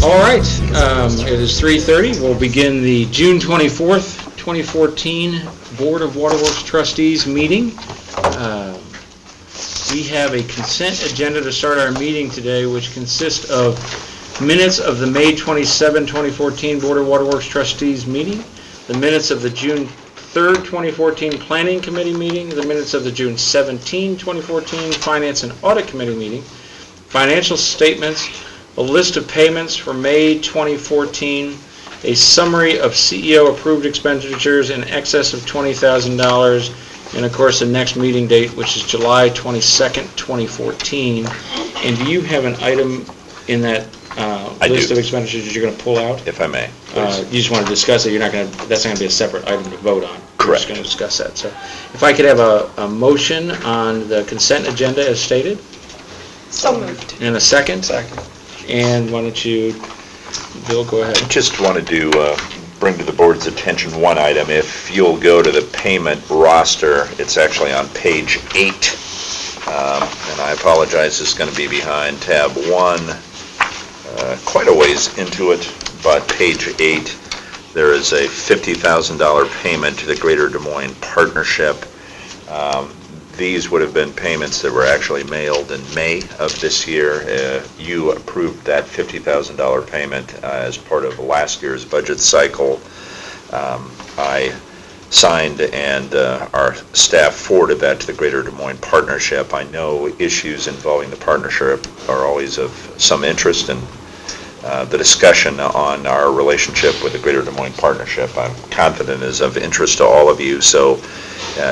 All right, it is 3:30. We'll begin the June 24th, 2014 Board of Waterworks Trustees meeting. We have a consent agenda to start our meeting today, which consists of minutes of the May 27, 2014 Board of Waterworks Trustees meeting, the minutes of the June 3rd, 2014 Planning Committee meeting, the minutes of the June 17, 2014 Finance and Audit Committee meeting, financial statements, a list of payments for May 2014, a summary of CEO approved expenditures in excess of $20,000, and of course the next meeting date, which is July 22nd, 2014. And do you have an item in that list of expenditures that you're going to pull out? If I may. You just want to discuss it. You're not going to. That's not going to be a separate item to vote on. Correct. We're just going to discuss that. So, if I could have a motion on the consent agenda as stated. So moved. And a second. Second. And why don't you, Bill, go ahead. I just wanted to bring to the board's attention one item. If you'll go to the payment roster, it's actually on page 8. And I apologize, it's going to be behind tab 1, quite a ways into it, but page 8, there is a $50,000 payment to the Greater Des Moines Partnership. These would have been payments that were actually mailed in May of this year. You approved that $50,000 payment as part of last year's budget cycle. I signed and our staff forwarded that to the Greater Des Moines Partnership. I know issues involving the partnership are always of some interest, and the discussion on our relationship with the Greater Des Moines Partnership, I'm confident, is of interest to all of you. So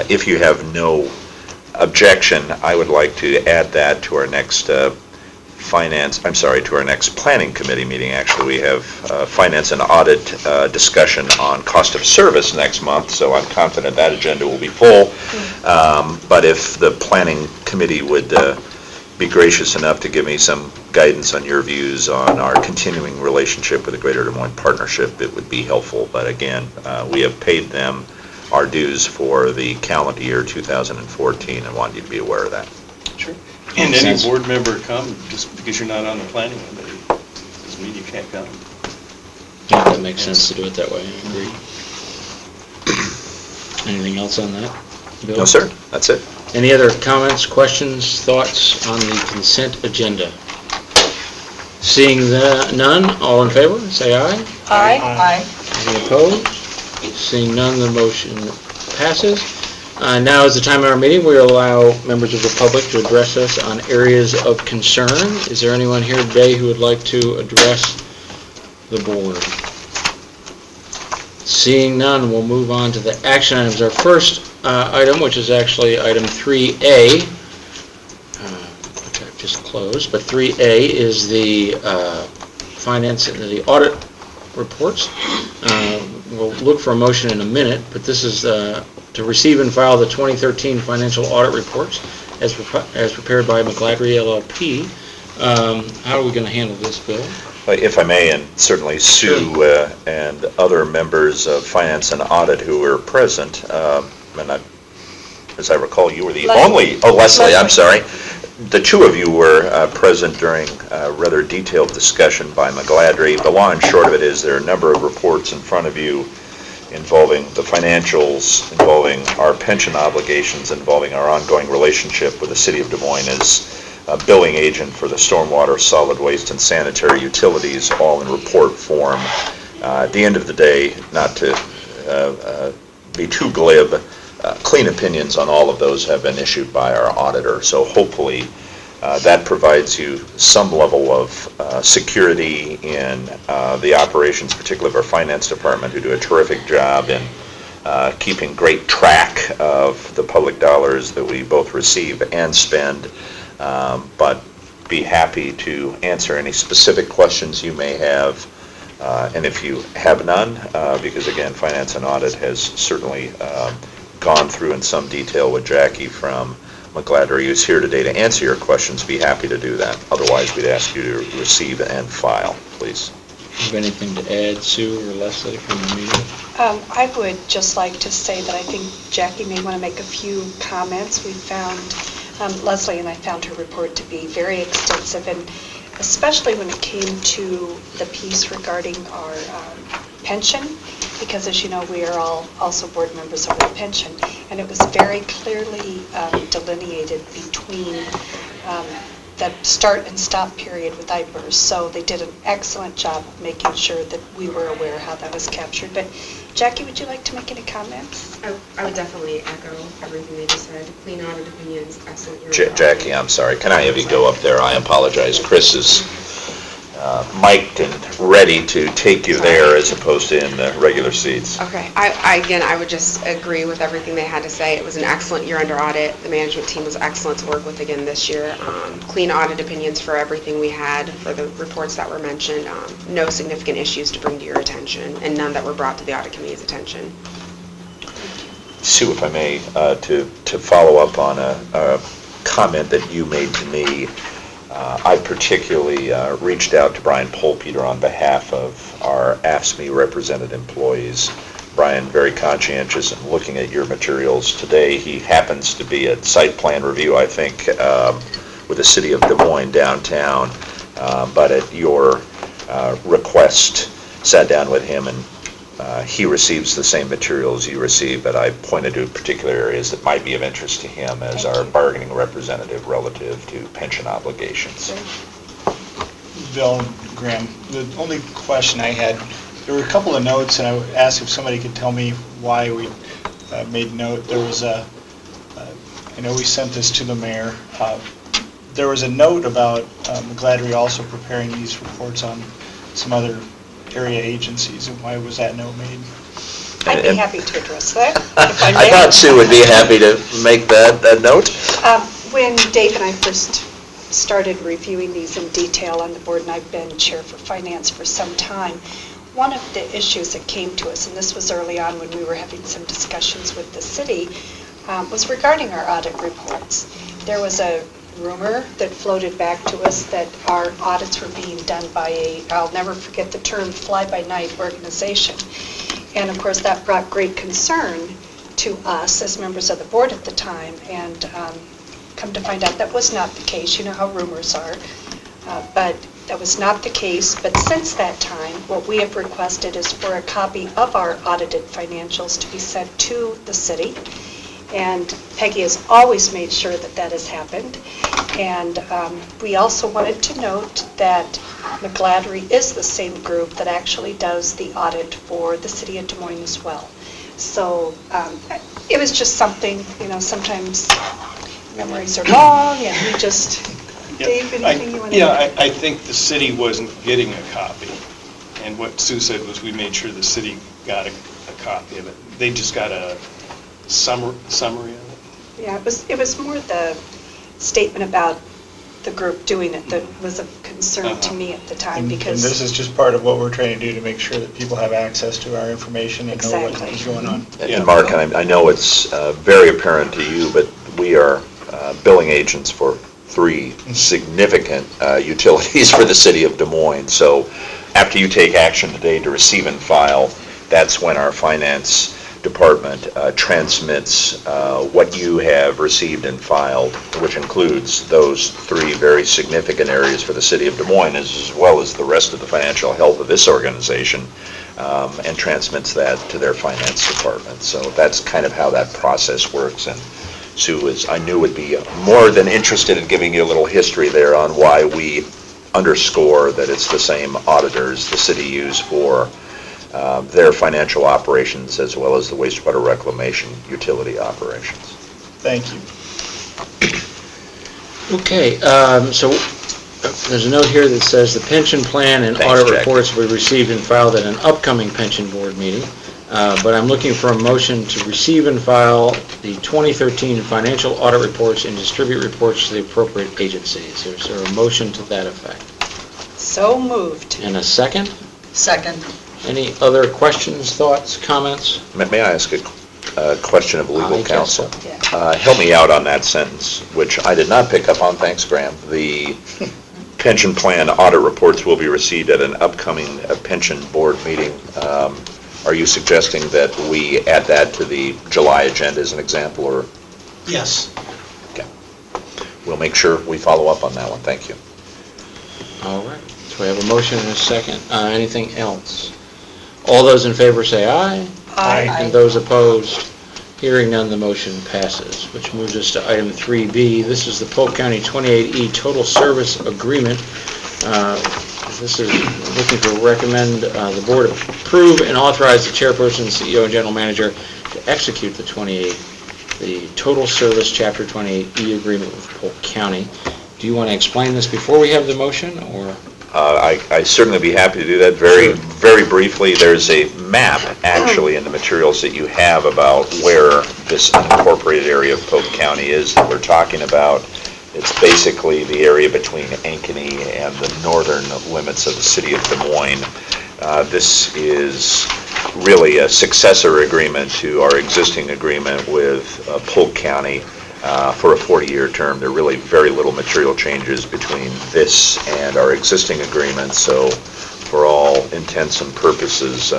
if you have no objection, I would like to add that to our next to our next Planning Committee meeting. Actually, we have Finance and Audit discussion on cost of service next month, so I'm confident that agenda will be full. But if the Planning Committee would be gracious enough to give me some guidance on your views on our continuing relationship with the Greater Des Moines Partnership, it would be helpful. But again, we have paid them our dues for the calendar year 2014. I want you to be aware of that. Sure. And any board member come, just because you're not on the planning committee, doesn't mean you can't come. Yeah, that makes sense to do it that way. I agree. Anything else on that, Bill? No, sir. That's it. Any other comments, questions, thoughts on the consent agenda? Seeing none, all in favor, say aye. Aye. Aye. Any opposed? Seeing none, the motion passes. Now is the time of our meeting. We allow members of the public to address us on areas of concern. Is there anyone here today who would like to address the board? Seeing none, we'll move on to the action items. Our first item, which is actually item 3A, which I've just closed, but 3A is the finance and the audit reports. We'll look for a motion in a minute, but this is to receive and file the 2013 financial audit reports as prepared by McGladrey LLP. How are we going to handle this, Bill? If I may, and certainly Sue and other members of Finance and Audit who were present, and as I recall, you were the only, Leslie, I'm sorry. The two of you were present during a rather detailed discussion by McGladrey. The long and short of it is there are a number of reports in front of you involving the financials, involving our pension obligations, involving our ongoing relationship with the City of Des Moines as a billing agent for the stormwater, solid waste, and sanitary utilities, all in report form. At the end of the day, not to be too glib, clean opinions on all of those have been issued by our auditor. So hopefully that provides you some level of security in the operations, particularly of our finance department, who do a terrific job in keeping great track of the public dollars that we both receive and spend. But be happy to answer any specific questions you may have. And if you have none, because again, Finance and Audit has certainly gone through in some detail with Jackie from McGladrey, who's here today to answer your questions, be happy to do that. Otherwise, we'd ask you to receive and file, please. Do you have anything to add, Sue or Leslie, from the meeting? I would just like to say that I think Jackie may want to make a few comments. We found, Leslie and I found her report to be very extensive, and especially when it came to the piece regarding our pension, because as you know, we are all also board members of the pension, and it was very clearly delineated between the start and stop period with IPERS. So they did an excellent job of making sure that we were aware how that was captured. But Jackie, would you like to make any comments? I would definitely echo everything they just said. Clean audit opinions, excellent. Jackie, I'm sorry, can I have you go up there? I apologize. Chris is mic'd and ready to take you there as opposed to in the regular seats. Okay, I would just agree with everything they had to say. It was an excellent year under audit. The management team was excellent to work with again this year. Clean audit opinions for everything we had, for the reports that were mentioned. No significant issues to bring to your attention, and none that were brought to the audit committee's attention. Sue, if I may, to follow up on a comment that you made to me, I particularly reached out to Brian Polpeter on behalf of our AFSCME represented employees. Brian, very conscientious in looking at your materials today. He happens to be at site plan review, I think, with the city of Des Moines downtown, but at your request, sat down with him, and he receives the same materials you receive, but I pointed to particular areas that might be of interest to him as our bargaining representative relative to pension obligations. Bill, Graham, the only question I had, there were a couple of notes, and I asked if somebody could tell me why we made note. There was I know we sent this to the mayor. There was a note about McGladrey also preparing these reports on some other area agencies, and why was that note made? I'd be happy to address that, if I I may. thought Sue would be happy to make that note. When Dave and I first started reviewing these in detail on the board, and I've been chair for finance for some time, one of the issues that came to us, and this was early on when we were having some discussions with the city, was regarding our audit reports. There was a rumor that floated back to us that our audits were being done by I'll never forget the term, fly-by-night organization. And of course that brought great concern to us as members of the board at the time, and come to find out that was not the case. You know how rumors are, but that was not the case. But since that time, what we have requested is for a copy of our audited financials to be sent to the city. And Peggy has always made sure that that has happened. And we also wanted to note that McGladrey is the same group that actually does the audit for the city of Des Moines as well. So it was just something, sometimes memories are long, and we just, Dave, anything you want to add? I think the city wasn't getting a copy. And what Sue said was we made sure the city got a copy of it. They just got a summary of it? Yeah, it was more the statement about the group doing it that was of concern to me at the time, because... And this is just part of what we're trying to do to make sure that people have access to our information and know what is going on. And Mark, I know it's very apparent to you, but we are billing agents for 3 significant utilities for the city of Des Moines. So after you take action today to receive and file, that's when our finance department transmits what you have received and filed, which includes those 3 very significant areas for the city of Des Moines, as well as the rest of the financial health of this organization, and transmits that to their finance department. So that's kind of how that process works. And Sue, I knew, would be more than interested in giving you a little history there on why we underscore that it's the same auditors the city used for their financial operations as well as the wastewater reclamation utility operations. Thank you. Okay, so there's a note here that says the pension plan and Thanks, audit Jack. reports will be received and filed at an upcoming pension board meeting. But I'm looking for a motion to receive and file the 2013 financial audit reports and distribute reports to the appropriate agencies. Is there a motion to that effect? So moved. And a second? Second. Any other questions, thoughts, comments? May I ask a question of legal I guess counsel? so. Yeah. Help me out on that sentence, which I did not pick up on. Thanks, Graham. The pension plan audit reports will be received at an upcoming pension board meeting. Are you suggesting that we add that to the July agenda as an example, or? Yes. Okay. We'll make sure we follow up on that one. Thank you. All We have a motion and a second. Anything else? All those in favor say aye. Aye. And those opposed, hearing none, the motion passes, which moves us to item 3B. This is the Polk County 28E Total Service Agreement. This is looking to recommend the board approve and authorize the chairperson, CEO, and general manager to execute the Total Service Chapter 28E agreement with Polk County. Do you want to explain this before we have the motion, or? I certainly be happy to do that. Very briefly, there's a map actually in the materials that you have about where this unincorporated area of Polk County is that we're talking about. It's basically the area between Ankeny and the northern limits of the city of Des Moines. This is really a successor agreement to our existing agreement with Polk County for a 40-year term. There are really very little material changes between this and our existing agreement, so for all intents and purposes,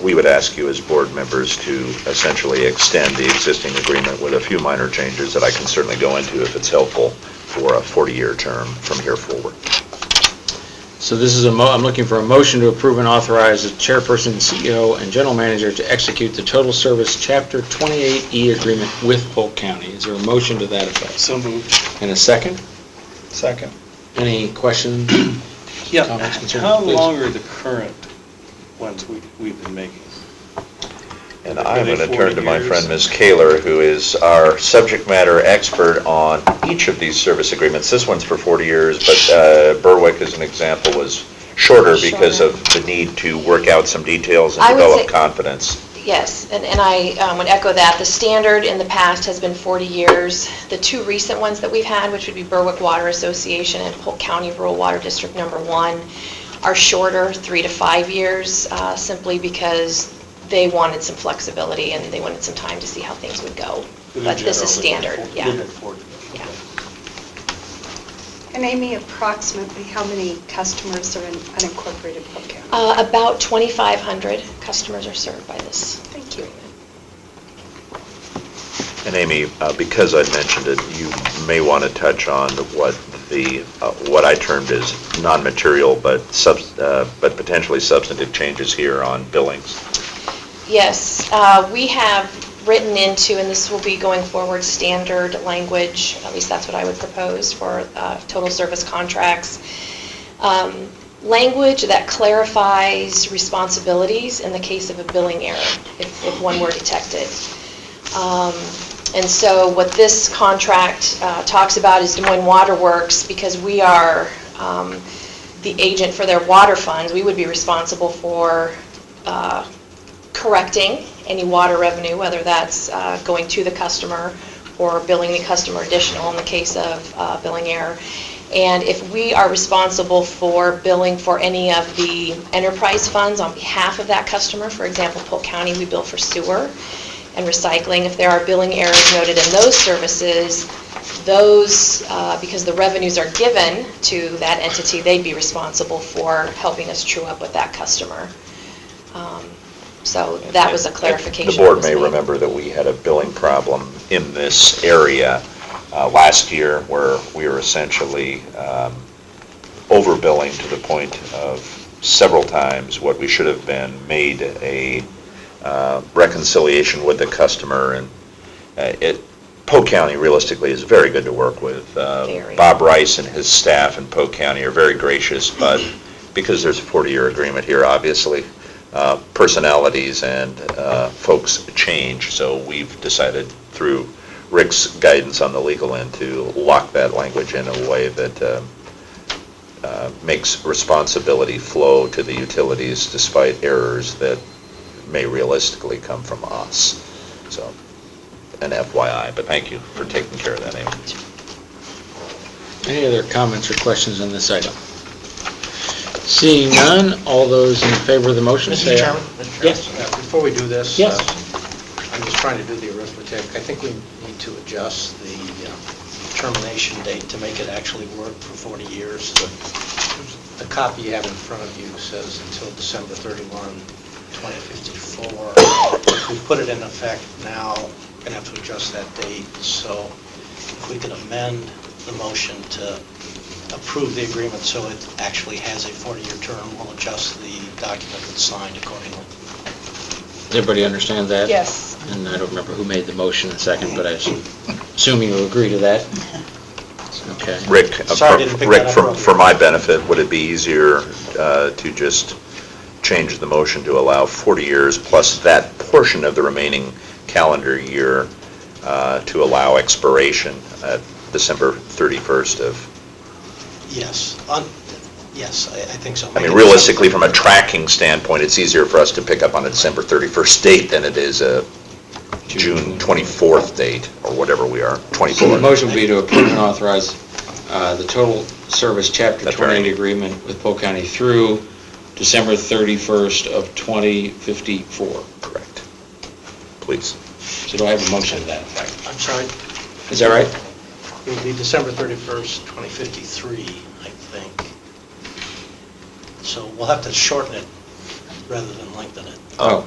we would ask you as board members to essentially extend the existing agreement with a few minor changes that I can certainly go into if it's helpful for a 40-year term from here forward. So this is I'm looking for a motion to approve and authorize the chairperson, CEO, and general manager to execute the Total Service Chapter 28E agreement with Polk County. Is there a motion to that effect? So moved. And a second? Second. Any questions? Yeah, Comments, concerns, how please? long are the current ones we've been making? And Are I'm they going to 40 turn to my years? friend Ms. Kaler, who is our subject matter expert on each of these service agreements. This one's for 40 years, but Berwick, as an example, was shorter because of the need to work out some details and I would develop say- confidence. Yes, and I would echo that. The standard in the past has been 40 years. The two recent ones that we've had, which would be Berwick Water Association and Polk County Rural Water District Number 1, are shorter, 3 to 5 years, simply because they wanted some flexibility and they wanted some time to see how things would go. But this is standard, yeah. They've been 40. Yeah. And Amy, approximately how many customers are in unincorporated Polk County? About 2,500 customers are served by this. Thank you. And Amy, because I mentioned it, you may want to touch on what I termed as non-material but potentially substantive changes here on billings. Yes, we have written into, and this will be going forward, standard language, at least that's what I would propose for total service contracts. Language that clarifies responsibilities in the case of a billing error, if one were detected. And so what this contract talks about is Des Moines Water Works, because we are the agent for their water funds, we would be responsible for correcting any water revenue, whether that's going to the customer or billing the customer additional in the case of billing error. And if we are responsible for billing for any of the enterprise funds on behalf of that customer, for example, Polk County, we bill for sewer and recycling. If there are billing errors noted in those services, those, because the revenues are given to that entity, they'd be responsible for helping us true up with that customer. So that was a clarification. The board that was may made. remember that we had a billing problem in this area last year where we were essentially overbilling to the point of several times what we should have been, made a reconciliation with the customer, and Polk County realistically is very good to work with. Very. Bob Rice and his staff in Polk County are very gracious, but because there's a 40-year agreement here, obviously, personalities and folks change, so we've decided through Rick's guidance on the legal end to lock that language in a way that makes responsibility flow to the utilities despite errors that may realistically come from us. So, an FYI, but thank you for taking care of that, Amy. Any other comments or questions on this item? Seeing none, all those in favor of the motion say Mr. aye. Chairman? Yes. Before we do this, Yes. I'm just trying to do the arithmetic. I think we need to adjust the termination date to make it actually work for 40 years. The copy you have in front of you says until December 31, 2054. If we put it in effect now, we're going to have to adjust that date. So if we could amend the motion to approve the agreement so it actually has a 40-year term. We'll adjust the document that's signed accordingly. Does everybody understand that? Yes. And I don't remember who made the motion in a second, but I assume you agree to that? Okay. Rick, Sorry, I didn't pick Rick, that up for my benefit, would it be easier to just change the motion to allow 40 years plus that portion of the remaining calendar year to allow expiration at December 31st of... Yes, yes, I think so. I mean, realistically, from a tracking standpoint, it's easier for us to pick up on a December 31st date than it is a June 24th date, or whatever we are, So the 24th. motion would be to approve and authorize the total service Chapter That's 28 right. agreement with Polk County through December 31st of 2054. Correct. Please. So do I have a motion to that effect? I'm sorry, Is that right? it will be December 31st, 2053, I think. So we'll have to shorten it rather than lengthen it. Oh,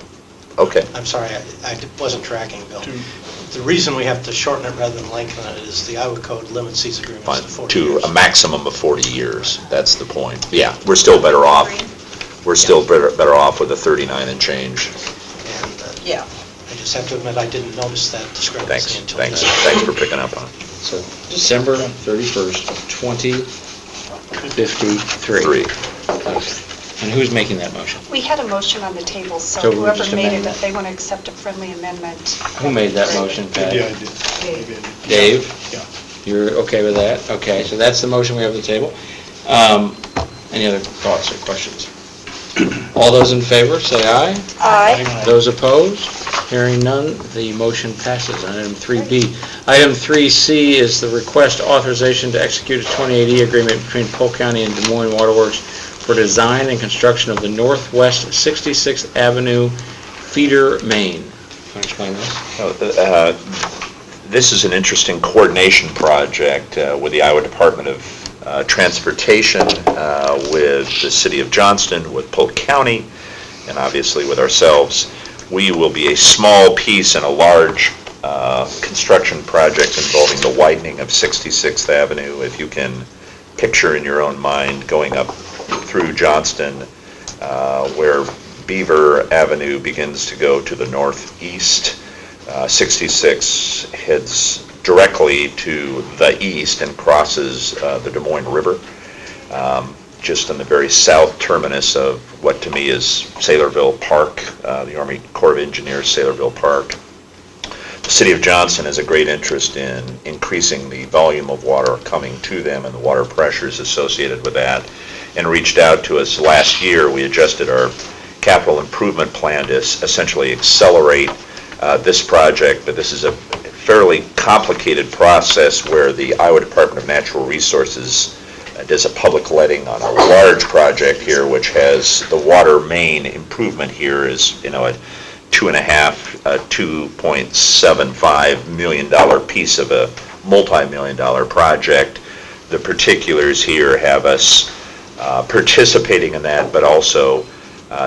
Okay. I'm sorry, I wasn't tracking, Bill. The reason we have to shorten it rather than lengthen it is the Iowa Code limits these agreements Fine. to 40 To years. a maximum of 40 years. That's the point. Yeah, we're still better off. We're still better off with a 39 and change. And Yeah. I just have to admit, I didn't notice that discrepancy until Thanks today. for picking up on it. so December 31st of 2053. Three. Okay. And who's making that motion? We had a motion on the table, so So we're whoever just made it, amending if they want to accept a friendly amendment. Who made that motion, Pat? Yeah, I did. Maybe I did. Dave? Yeah. You're okay with that? Okay, so that's the motion we have on the table. Any other thoughts or questions? All those in favor, say aye. Aye. Those opposed? Hearing none, the motion passes. Item 3B. Item 3C is the request authorization to execute a 2080 agreement between Polk County and Des Moines Waterworks for design and construction of the Northwest 66th Avenue feeder main. Can you explain this? This is an interesting coordination project with the Iowa Department of Transportation, with the City of Johnston, with Polk County, and obviously with ourselves. We will be a small piece in a large construction project involving the widening of 66th Avenue. If you can picture in your own mind going up through Johnston, where Beaver Avenue begins to go to the northeast, 66 heads directly to the east and crosses the Des Moines River, just on the very south terminus of what to me is Saylorville Park, the Army Corps of Engineers Saylorville Park. The City of Johnston has a great interest in increasing the volume of water coming to them and the water pressures associated with that, and reached out to us last year. We adjusted our capital improvement plan to essentially accelerate this project, but this is a fairly complicated process where the Iowa Department of Natural Resources does a public letting on a large project here, which has the water main improvement here is, a $2.75 million piece of a multi-million-dollar project. The particulars here have us participating in that, but also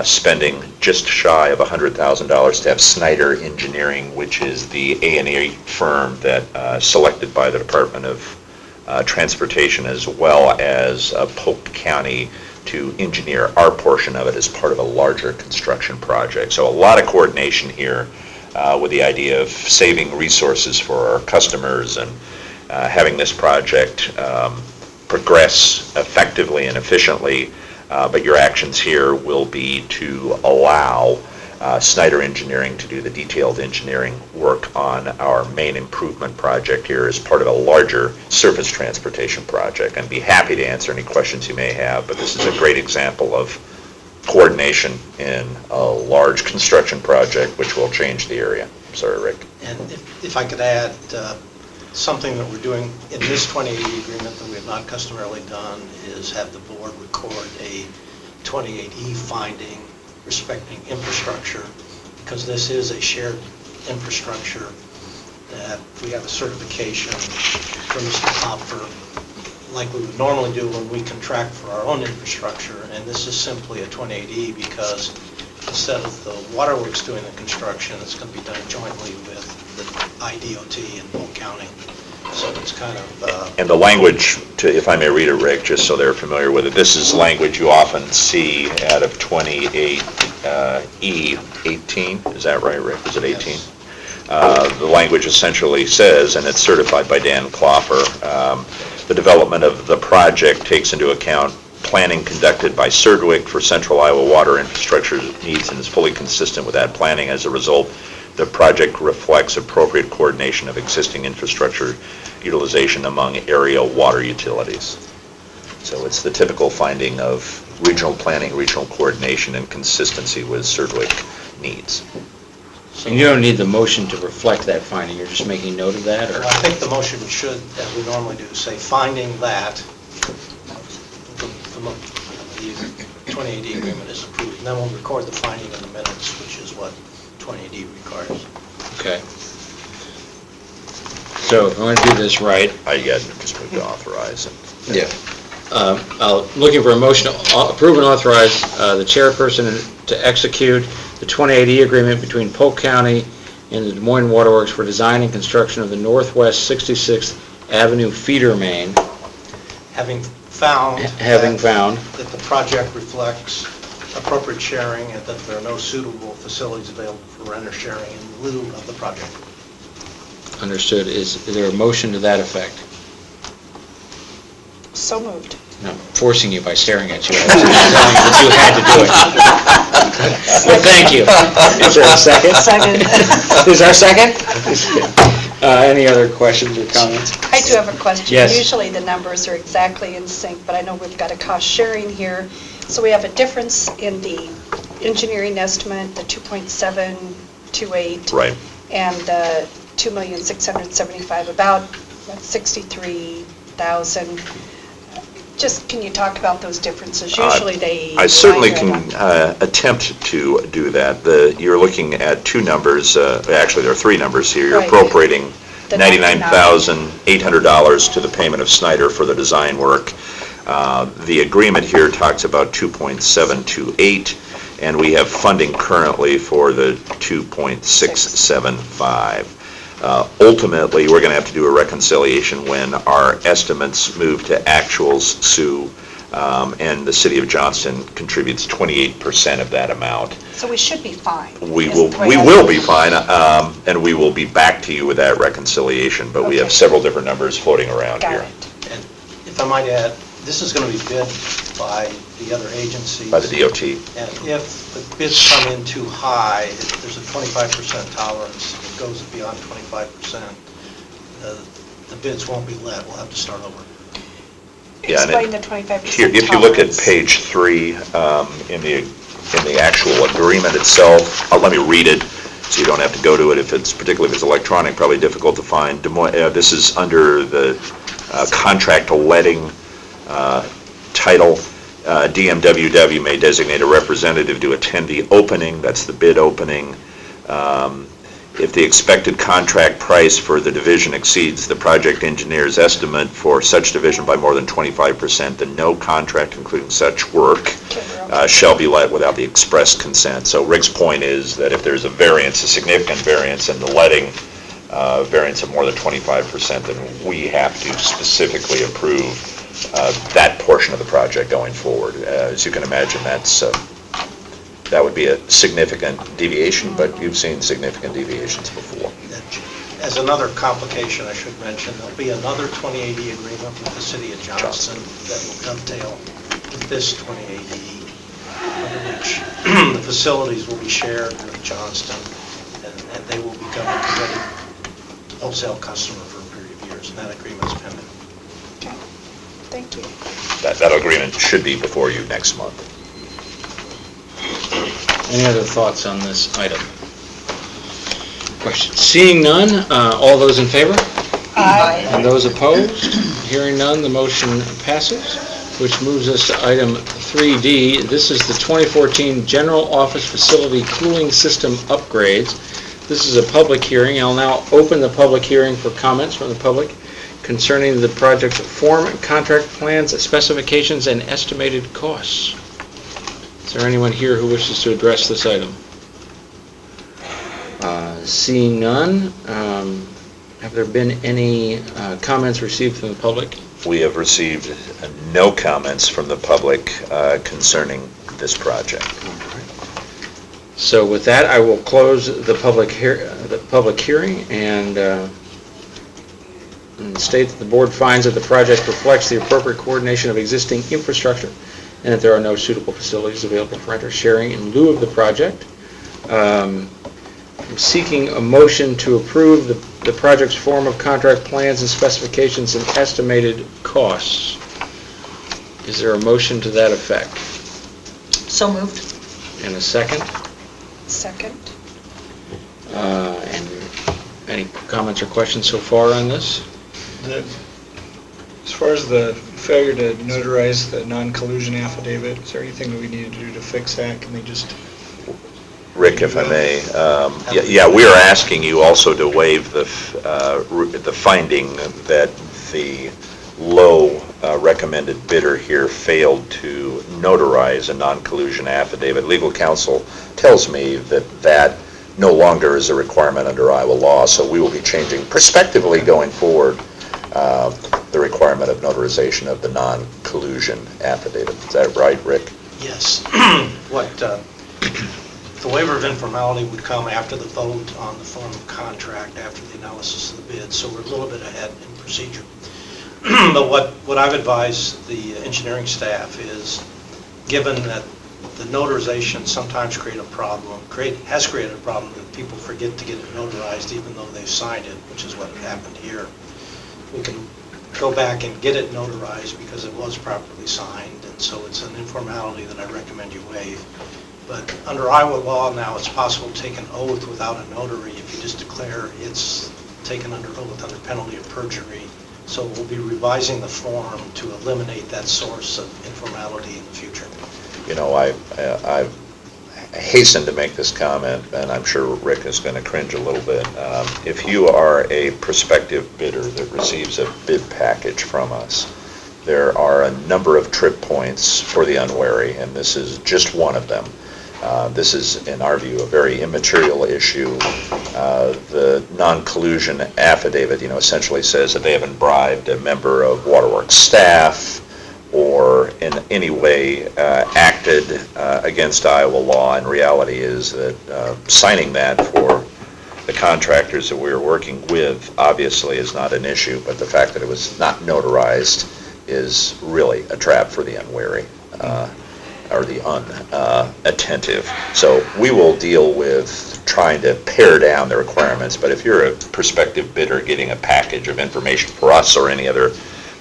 spending just shy of $100,000 to have Snyder Engineering, which is the A&E firm that selected by the Department of Transportation as well as Polk County to engineer our portion of it as part of a larger construction project. So a lot of coordination here with the idea of saving resources for our customers and having this project progress effectively and efficiently. But your actions here will be to allow Snyder Engineering to do the detailed engineering work on our main improvement project here as part of a larger surface transportation project. I'd be happy to answer any questions you may have, but this is a great example of coordination in a large construction project which will change the area. Sorry, Rick. And if I could add, something that we're doing in this 2080 agreement that we have not customarily done is have the board record a 28E finding respecting infrastructure, because this is a shared infrastructure that we have a certification from Mr. Hopfer, like we would normally do when we contract for our own infrastructure, and this is simply a 28E because instead of the waterworks doing the construction, it's going to be done jointly with the IDOT and Polk County. So it's kind of, And the language, if I may read it, Rick, just so they're familiar with it, this is language you often see out of 28E18, is that right, Rick? Is it 18? Yes. The language essentially says, and it's certified by Dan Klopper, the development of the project takes into account planning conducted by Serdwick for Central Iowa water infrastructure needs and is fully consistent with that planning. As a result, the project reflects appropriate coordination of existing infrastructure utilization among area water utilities. So it's the typical finding of regional planning, regional coordination, and consistency with Serdwick needs. And you don't need the motion to reflect that finding, you're just making note of that, or? well, I think the motion should, as we normally do, say finding that the 20AD agreement is approved. And then we'll record the finding in the minutes, which is what 20AD requires. Okay. So if I want to do this right, I just moved to authorize it. yeah. Looking for a motion to approve and authorize the chairperson to execute the 2080 agreement between Polk County and the Des Moines Waterworks for design and construction of the Northwest 66th Avenue feeder main, Having found that the project reflects appropriate sharing and that there are no suitable facilities available for renter sharing in lieu of the project. understood. Is there a motion to that effect? So moved. No, I'm forcing you by staring at you. I was telling you that you had to do it. Well, thank you. Is there a second? Second. Is there a second? Any other questions or comments? I do have a question. Yes. Usually the numbers are exactly in sync, but I know we've got a cost sharing here. So we have a difference in the engineering estimate, the 2.728. Right. And the $2,675,000, about 63,000. Just, can you talk about those differences? Usually they... I certainly line can right up. attempt to do that. You're looking at two numbers, actually there are three numbers here. You're Right. appropriating The $99,800 to the payment of Snyder for the design work. The agreement here talks about 2.728, and we have funding currently for the 2.675. Ultimately, we're going to have to do a reconciliation when our estimates move to actuals, Sue, and the city of Johnston contributes 28% of that amount. So we should be fine. We is will the way I be fine, and we will be back to you with that reconciliation, but we have Okay. several different numbers floating around Got here. it. And if I might add, this is going to be bid by the other agencies. By the DOT. And if the bids come in too high, there's a 25% tolerance. If it goes beyond 25%, the bids won't be let. We'll have to start over. Yeah, and Explain the 25% Here, if you look at tolerance. page 3 in the actual agreement itself, let me read it so you don't have to go to it particularly if it's electronic, probably difficult to find. This is under the contract letting title. DMWW may designate a representative to attend the opening, that's the bid opening. If the expected contract price for the division exceeds the project engineer's estimate for such division by more than 25%, then no contract including such work shall be let without the express consent. So Rick's point is that if there's a variance, a significant variance in the letting, variance of more than 25%, then we have to specifically approve that portion of the project going forward. As you can imagine, that would be a significant deviation, but you've seen significant deviations before. As another complication, I should mention, there'll be another 2080 agreement with the city of Johnston that will dovetail with this 2080, under which the facilities will be shared with Johnston, and they will become a committed wholesale customer for a period of years, and that agreement's pending. Okay. Thank you. That agreement should be before you next month. Any other thoughts on this item? Questions? Seeing none, all those in favor? Aye. And those opposed? Hearing none, the motion passes, which moves us to item 3D. This is the 2014 General Office Facility Cooling System Upgrades. This is a public hearing. I'll now open the public hearing for comments from the public concerning the project's form, contract plans, specifications, and estimated costs. Is there anyone here who wishes to address this item? Seeing none, Have there been any comments received from the public? We have received no comments from the public concerning this project. So with that, I will close the public hearing and state that the board finds that the project reflects the appropriate coordination of existing infrastructure and that there are no suitable facilities available for renter sharing in lieu of the project. I'm seeking a motion to approve the project's form of contract plans and specifications and estimated costs. Is there a motion to that effect? So moved. And a second? Second. And any comments or questions so far on this? As far as the failure to notarize the non-collusion affidavit, is there anything that we need to do to fix that? Can they just... Rick, if I may, yeah, we are asking you also to waive the finding that the low recommended bidder here failed to notarize a non-collusion affidavit. Legal counsel tells me that that no longer is a requirement under Iowa law, so we will be changing prospectively going forward the requirement of notarization of the non-collusion affidavit. Is that right, Rick? Yes. The waiver of informality would come after the vote on the form of contract, after the analysis of the bid, so we're a little bit ahead in procedure. But what I've advised the engineering staff is, given that the notarization sometimes has created a problem that people forget to get it notarized even though they've signed it, which is what happened here. We can go back and get it notarized because it was properly signed, and so it's an informality that I recommend you waive. But under Iowa law now, it's possible to take an oath without a notary if you just declare it's taken under oath under penalty of perjury. So we'll be revising the form to eliminate that source of informality in the future. You know, I hasten to make this comment, and I'm sure Rick is going to cringe a little bit. If you are a prospective bidder that receives a bid package from us, there are a number of trip points for the unwary, and this is just one of them. This is, in our view, a very immaterial issue. The non-collusion affidavit, essentially says that they haven't bribed a member of Waterworks staff or in any way acted against Iowa law. And reality is that signing that for the contractors that we're working with obviously is not an issue, but the fact that it was not notarized is really a trap for the unwary. Or the unattentive. So we will deal with trying to pare down the requirements, but if you're a prospective bidder getting a package of information for us or any other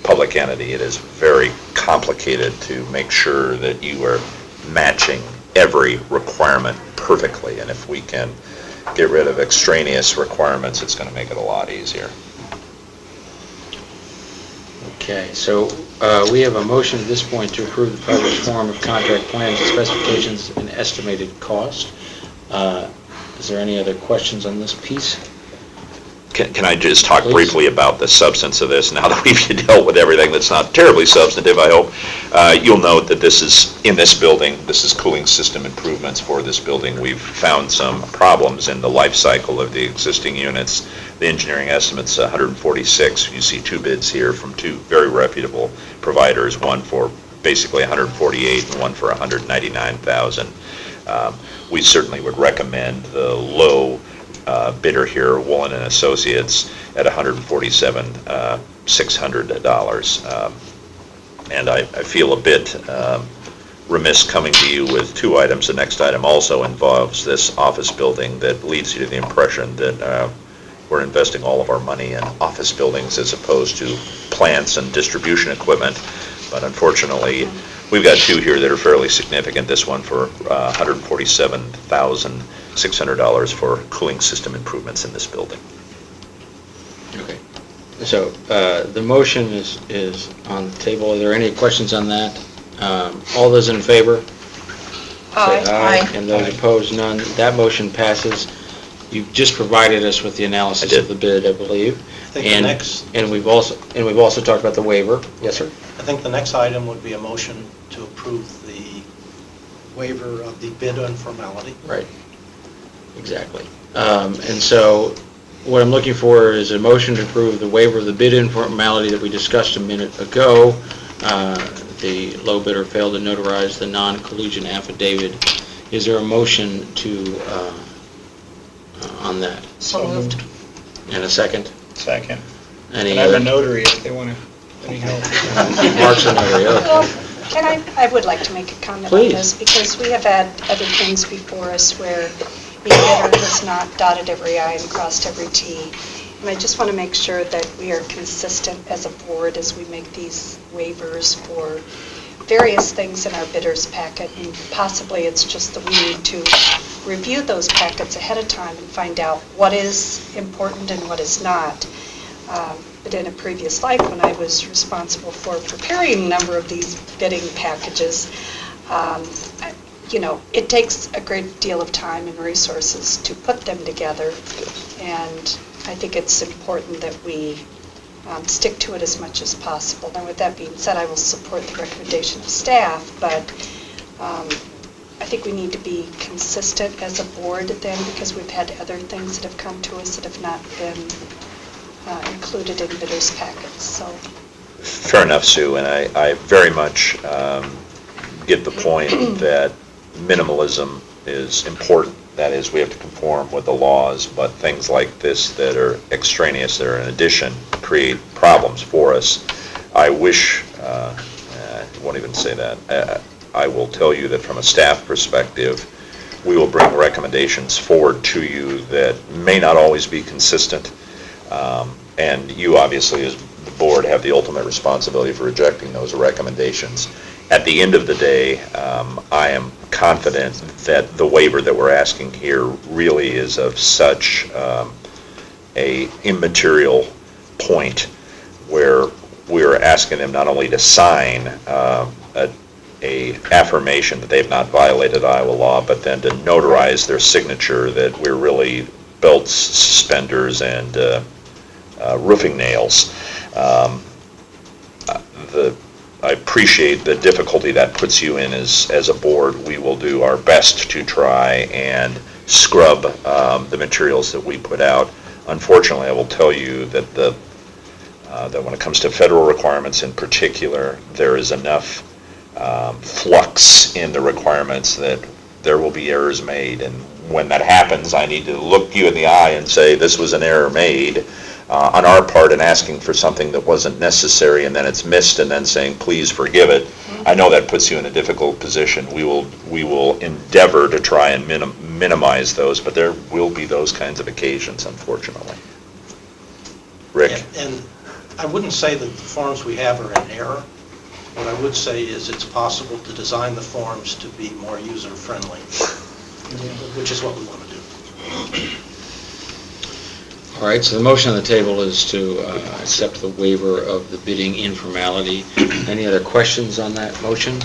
public entity, it is very complicated to make sure that you are matching every requirement perfectly, and if we can get rid of extraneous requirements, it's going to make it a lot easier. Okay, so we have a motion at this point to approve the project's form of contract plans and specifications and estimated cost. Is there any other questions on this piece? Can I just talk Please. briefly about the substance of this now that we've dealt with everything that's not terribly substantive, I hope? You'll note that this is, in this building, this is cooling system improvements for this building. We've found some problems in the life cycle of the existing units. The engineering estimate's 146. You see two bids here from two very reputable providers, one for basically 148 and one for 199,000. We certainly would recommend the low bidder here, Woolen and Associates, at $147,600. And I feel a bit remiss coming to you with two items. The next item also involves this office building that leads you to the impression that we're investing all of our money in office buildings as opposed to plants and distribution equipment. But unfortunately, we've got two here that are fairly significant. This one for $147,600 for cooling system improvements in this building. Okay. So the motion is on the table. Are there any questions on that? All those in favor? Aye. Say aye. And those opposed, none. That motion passes. You've just provided us with the analysis of the bid, I believe. And we've also talked about the waiver. Yes, sir? I think the next item would be a motion to approve the waiver of the bid informality. Right. Exactly. And so what I'm looking for is a motion to approve the waiver of the bid informality that we discussed a minute ago. The low bidder failed to notarize the non-collusion affidavit. Is there a motion to, on that? So moved. And a second? Second. Any And I have a other? notary if they want to, any help. Mark's a notary, Well, okay. I would like to make a comment on Please. this, because we have had other things before us where the bidder has not dotted every I and crossed every T. And I just want to make sure that we are consistent as a board as we make these waivers for various things in our bidders packet, and possibly it's just that we need to review those packets ahead of time and find out what is important and what is not. But in a previous life, when I was responsible for preparing a number of these bidding packages, it takes a great deal of time and resources to put them together, and I think it's important that we stick to it as much as possible. Now, with that being said, I will support the recommendation of staff, but I think we need to be consistent as a board then, because we've had other things that have come to us that have not been included in bidders' packets, so. Fair enough, Sue, and I very much get the point that minimalism is important. That is, we have to conform with the laws, but things like this that are extraneous, that are in addition, create problems for us. I wish, I won't even say that, I will tell you that from a staff perspective, we will bring recommendations forward to you that may not always be consistent, and you obviously as the board have the ultimate responsibility for rejecting those recommendations. At the end of the day, I am confident that the waiver that we're asking here really is of such a immaterial point where we're asking them not only to sign a affirmation that they've not violated Iowa law, but then to notarize their signature that we're really belts, suspenders, and roofing nails. I appreciate the difficulty that puts you in as a board. We will do our best to try and scrub the materials that we put out. Unfortunately, I will tell you that that when it comes to federal requirements in particular, there is enough flux in the requirements that there will be errors made. And when that happens, I need to look you in the eye and say, this was an error made on our part in asking for something that wasn't necessary, and then it's missed, and then saying, please forgive it. I know that puts you in a difficult position. We will endeavor to try and minimize those, but there will be those kinds of occasions, unfortunately. Rick? And I wouldn't say that the forms we have are in error. What I would say is it's possible to design the forms to be more user-friendly, which is what we want to do. All right, so the motion on the table is to accept the waiver of the bidding informality. Any other questions on that motion?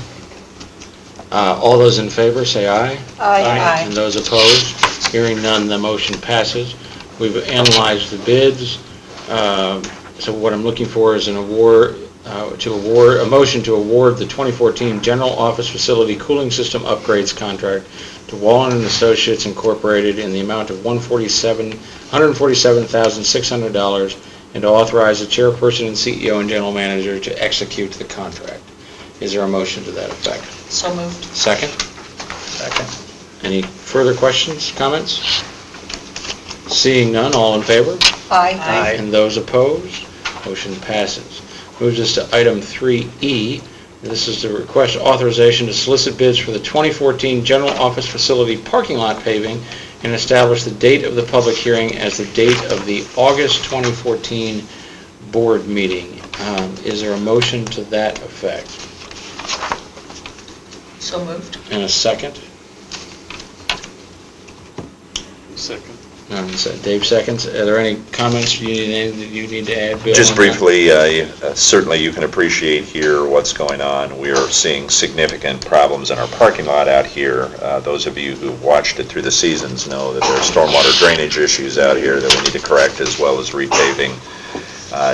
All those in favor, say aye. Aye. And those opposed? Hearing none, the motion passes. We've analyzed the bids. So what I'm looking for is an award, a motion to award the 2014 General Office Facility Cooling System Upgrades Contract to Wallen and Associates Incorporated in the amount of $147,600, and to authorize the chairperson and CEO and general manager to execute the contract. Is there a motion to that effect? So moved. Second? Second. Any further questions, comments? Seeing none, all in favor? Aye. And those opposed? Motion passes. Moves us to item 3E. This is the request authorization to solicit bids for the 2014 General Office Facility Parking Lot paving and establish the date of the public hearing as the date of the August 2014 board meeting. Is there a motion to that effect? So moved. And a second? Second. Dave seconds. Are there any comments you need to add, Bill? Just on that? briefly, certainly you can appreciate here what's going on. We are seeing significant problems in our parking lot out here. Those of you who've watched it through the seasons know that there are stormwater drainage issues out here that we need to correct, as well as repaving.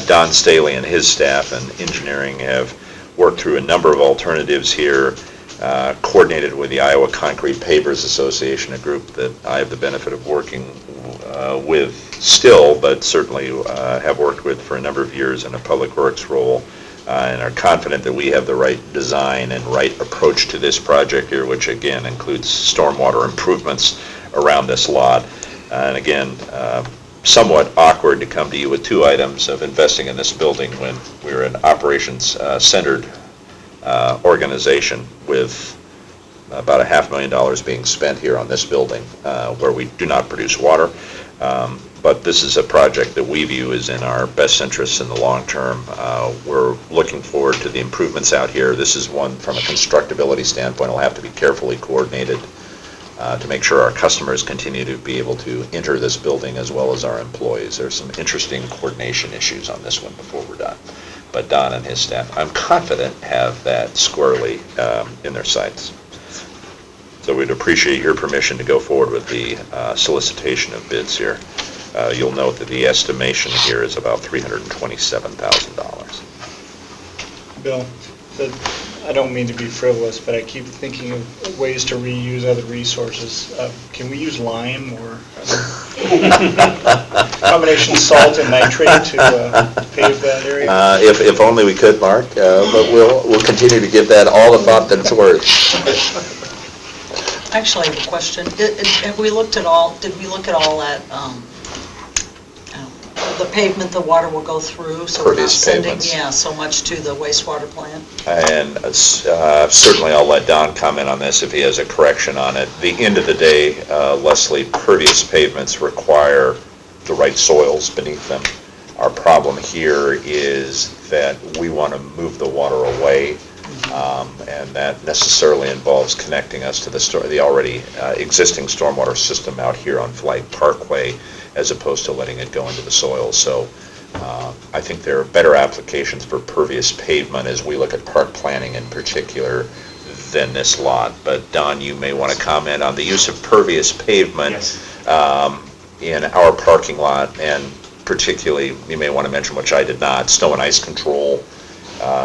Don Staley and his staff and engineering have worked through a number of alternatives here, coordinated with the Iowa Concrete Pavers Association, a group that I have the benefit of working with still, but certainly have worked with for a number of years in a public works role, and are confident that we have the right design and right approach to this project here, which again includes stormwater improvements around this lot. And again, somewhat awkward to come to you with two items of investing in this building when we're an operations-centered organization with about $500,000 being spent here on this building where we do not produce water. But this is a project that we view as in our best interests in the long term. We're looking forward to the improvements out here. This is one from a constructability standpoint will have to be carefully coordinated to make sure our customers continue to be able to enter this building as well as our employees. There's some interesting coordination issues on this one before we're done. But Don and his staff, I'm confident, have that squarely in their sights. So we'd appreciate your permission to go forward with the solicitation of bids here. You'll note that the estimation here is about $327,000. Bill, I don't mean to be frivolous, but I keep thinking of ways to reuse other resources. Can we use lime or combination salt and nitrate to pave that area? If only we could, Mark, but we'll continue to give that all the thought that it's worth. Actually, I have a question. Have we looked at all, did we look at all at the pavement the water will go through? So we're not Pervious sending, pavements. yeah, so much to the wastewater plant? And certainly I'll let Don comment on this if he has a correction on it. The end of the day, Leslie, pervious pavements require the right soils beneath them. Our problem here is that we want to move the water away, and that necessarily involves connecting us to the already existing stormwater system out here on Flight Parkway, as opposed to letting it go into the soil. So I think there are better applications for pervious pavement as we look at park planning in particular than this lot. But Don, you may want to comment on the use of pervious pavement in our parking lot, and particularly, you may want to mention, which I did not, snow and ice control.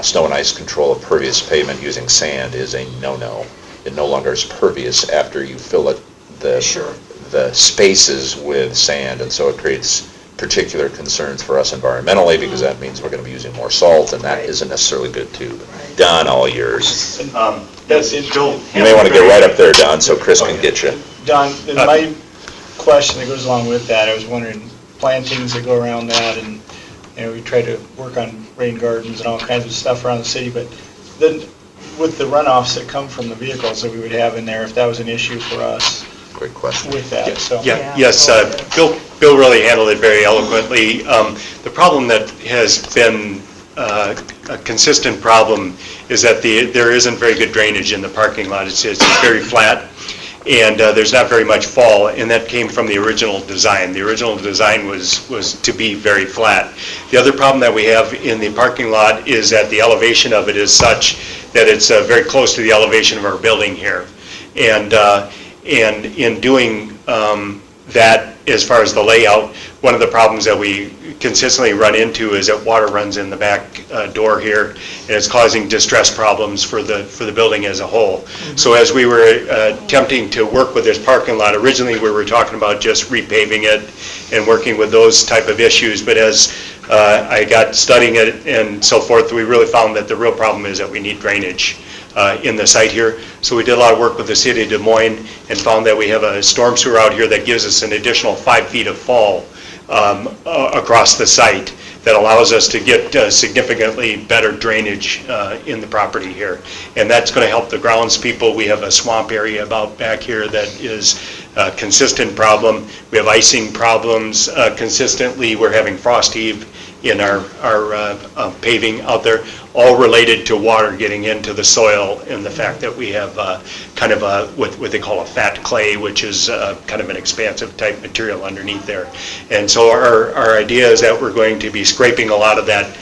Snow and ice control of pervious pavement using sand is a no-no. It no longer is pervious after you fill it, the spaces with sand, and so it creates particular concerns for us environmentally, because that means we're going to be using more salt, and that isn't necessarily good too. Don, all yours. You may want to get right up there, Don, so Chris can get you. Don, my question that goes along with that, I was wondering, plantings that go around that, and we try to work on rain gardens and all kinds of stuff around the city, but then with the runoffs that come from the vehicles that we would have in there, if that was an issue for us. Great question. With that, so. Yes, Bill really handled it very eloquently. The problem that has been a consistent problem is that there isn't very good drainage in the parking lot. It's very flat, and there's not very much fall, and that came from the original design. The original design was to be very flat. The other problem that we have in the parking lot is that the elevation of it is such that it's very close to the elevation of our building here. And in doing that, as far as the layout, one of the problems that we consistently run into is that water runs in the back door here, and it's causing distress problems for the building as a whole. So as we were attempting to work with this parking lot, originally we were talking about just repaving it and working with those type of issues, but as I got studying it and so forth, we really found that the real problem is that we need drainage in the site here. So we did a lot of work with the city of Des Moines and found that we have a storm sewer out here that gives us an additional 5 feet of fall across the site that allows us to get significantly better drainage in the property here. And that's going to help the grounds people. We have a swamp area about back here that is a consistent problem. We have icing problems consistently. We're having frost heave in our paving out there, all related to water getting into the soil, and the fact that we have kind of what they call a fat clay, which is kind of an expansive type material underneath there. And so our idea is that we're going to be scraping a lot of that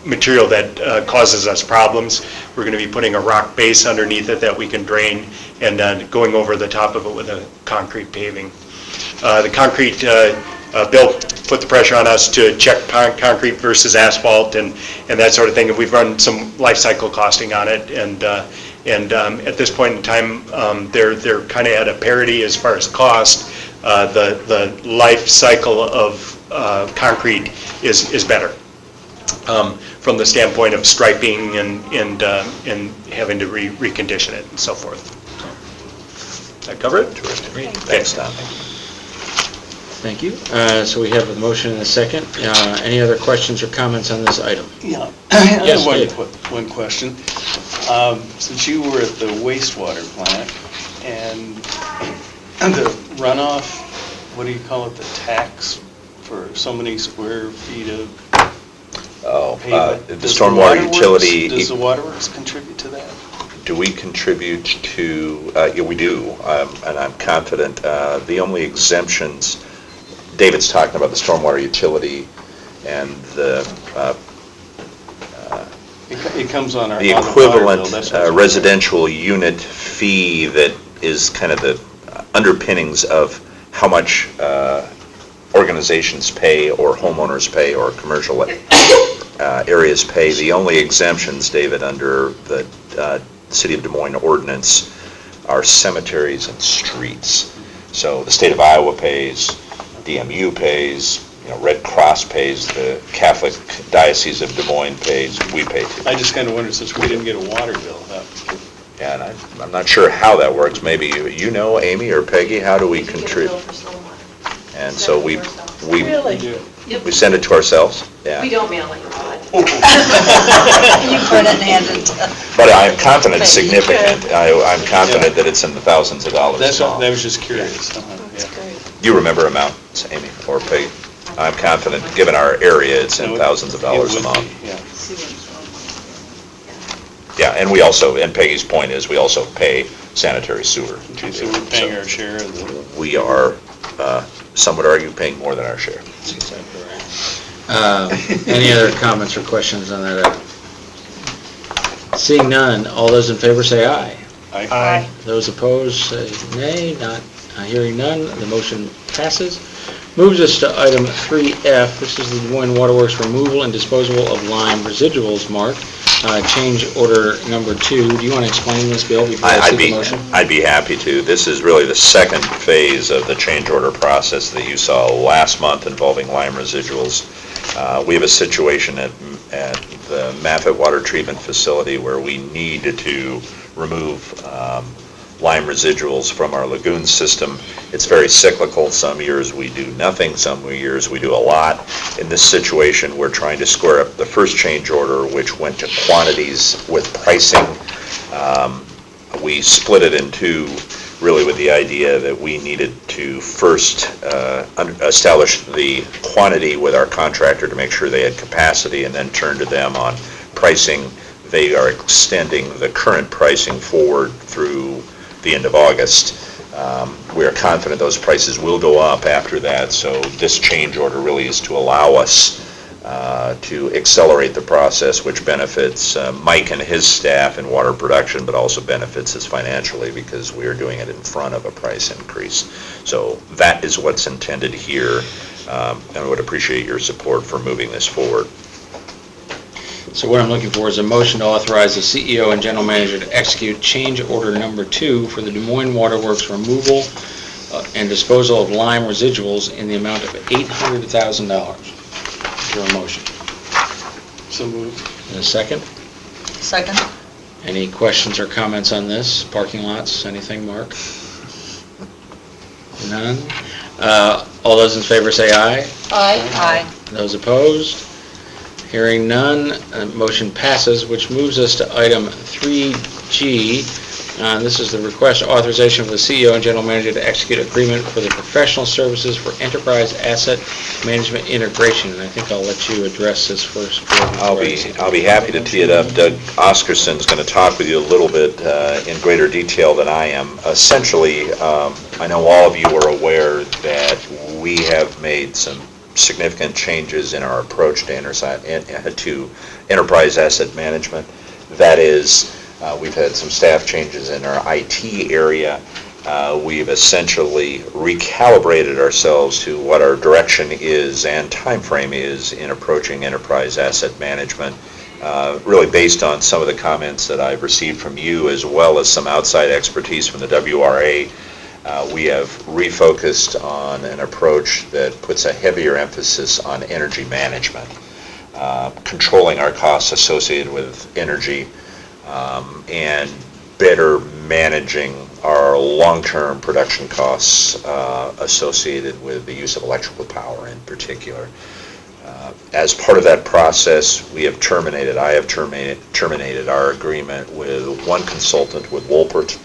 material that causes us problems. We're going to be putting a rock base underneath it that we can drain, and going over the top of it with a concrete paving. The concrete, Bill put the pressure on us to check concrete versus asphalt and that sort of thing, and we've run some life cycle costing on it, and at this point in time, they're kind of at a parity as far as cost. the life cycle of concrete is better from the standpoint of striping and having to recondition it and so forth. That cover it? Terrific. Thanks, Tom. Thank you. So we have a motion and a second. Any other questions or comments on this item? Yeah, Yes, I Dave. have one question. Since you were at the wastewater plant and the runoff, what do you call it, the tax for so many square feet of pavement? The Does stormwater waterworks- utility. Does the waterworks contribute to that? Do we contribute to, yeah, we do, and I'm confident. The only exemptions, David's talking about the stormwater utility and the It comes on our. the on water equivalent bill, that's what- residential unit fee that is kind of the underpinnings of how much organizations pay or homeowners pay or commercial areas pay. The only exemptions, David, under the City of Des Moines ordinance are cemeteries and streets. So the state of Iowa pays, DMU pays, Red Cross pays, the Catholic Diocese of Des Moines pays, we pay too. I just kind of wondered, since we didn't get a water bill, And I'm not sure how that works. Maybe you know, Amy or Peggy, how do we You get a bill contribute? for stormwater. And so we Really? we send it to ourselves? Yeah. We don't mail it, but You put it handed. But I'm confident it's significant. I'm confident that it's in the thousands of dollars. that's, now. I was just curious. That's Yeah. great. You remember amounts, Amy or Peggy? I'm confident, given our area, it's in thousands of dollars a It would month. be, yeah. Yeah, and we also, and Peggy's point is, we also pay sanitary sewer. Okay, so we're paying our share of the. We are, some would argue, paying more than our share. That's exactly right. Any other comments or questions on that item? Seeing none, all those in favor say aye. Aye. Those opposed say nay. Not hearing none, the motion passes. Moves us to item 3F. This is the Des Moines Waterworks removal and disposal of lime residuals, Mark. Change order number 2. Do you want to explain this, Bill, before I take a motion? I'd be happy to. This is really the second phase of the change order process that you saw last month involving lime residuals. We have a situation at the Maffett Water Treatment Facility where we need to remove lime residuals from our lagoon system. It's very cyclical. Some years we do nothing, some years we do a lot. In this situation, we're trying to square up the first change order, which went to quantities with pricing. We split it in two, really with the idea that we needed to first establish the quantity with our contractor to make sure they had capacity, and then turn to them on pricing. They are extending the current pricing forward through the end of August. We are confident those prices will go up after that, so this change order really is to allow us to accelerate the process, which benefits Mike and his staff in water production, but also benefits us financially because we are doing it in front of a price increase. So that is what's intended here, and I would appreciate your support for moving this forward. So what I'm looking for is a motion to authorize the CEO and general manager to execute change order number 2 for the Des Moines Waterworks removal and disposal of lime residuals in the amount of $800,000. Is there a motion? So moved. And a second? Second? Any questions or comments on this? Parking lots, anything, Mark? None? All those in favor say aye. Aye. Those opposed? Hearing none, motion passes, which moves us to item 3G. This is the request authorization for the CEO and general manager to execute agreement for the professional services for enterprise asset management integration. And I think I'll let you address this first. I'll be happy to tee it up. Doug Oscarson's going to talk with you a little bit in greater detail than I am. Essentially, I know all of you are aware that we have made some significant changes in our approach to enterprise asset management. That is, we've had some staff changes in our IT area. We've essentially recalibrated ourselves to what our direction is and time frame is in approaching enterprise asset management, really based on some of the comments that I've received from you, as well as some outside expertise from the WRA. We have refocused on an approach that puts a heavier emphasis on energy management, controlling our costs associated with energy, and better managing our long-term production costs associated with the use of electrical power in particular. As part of that process, I have terminated our agreement with one consultant with Wolpert,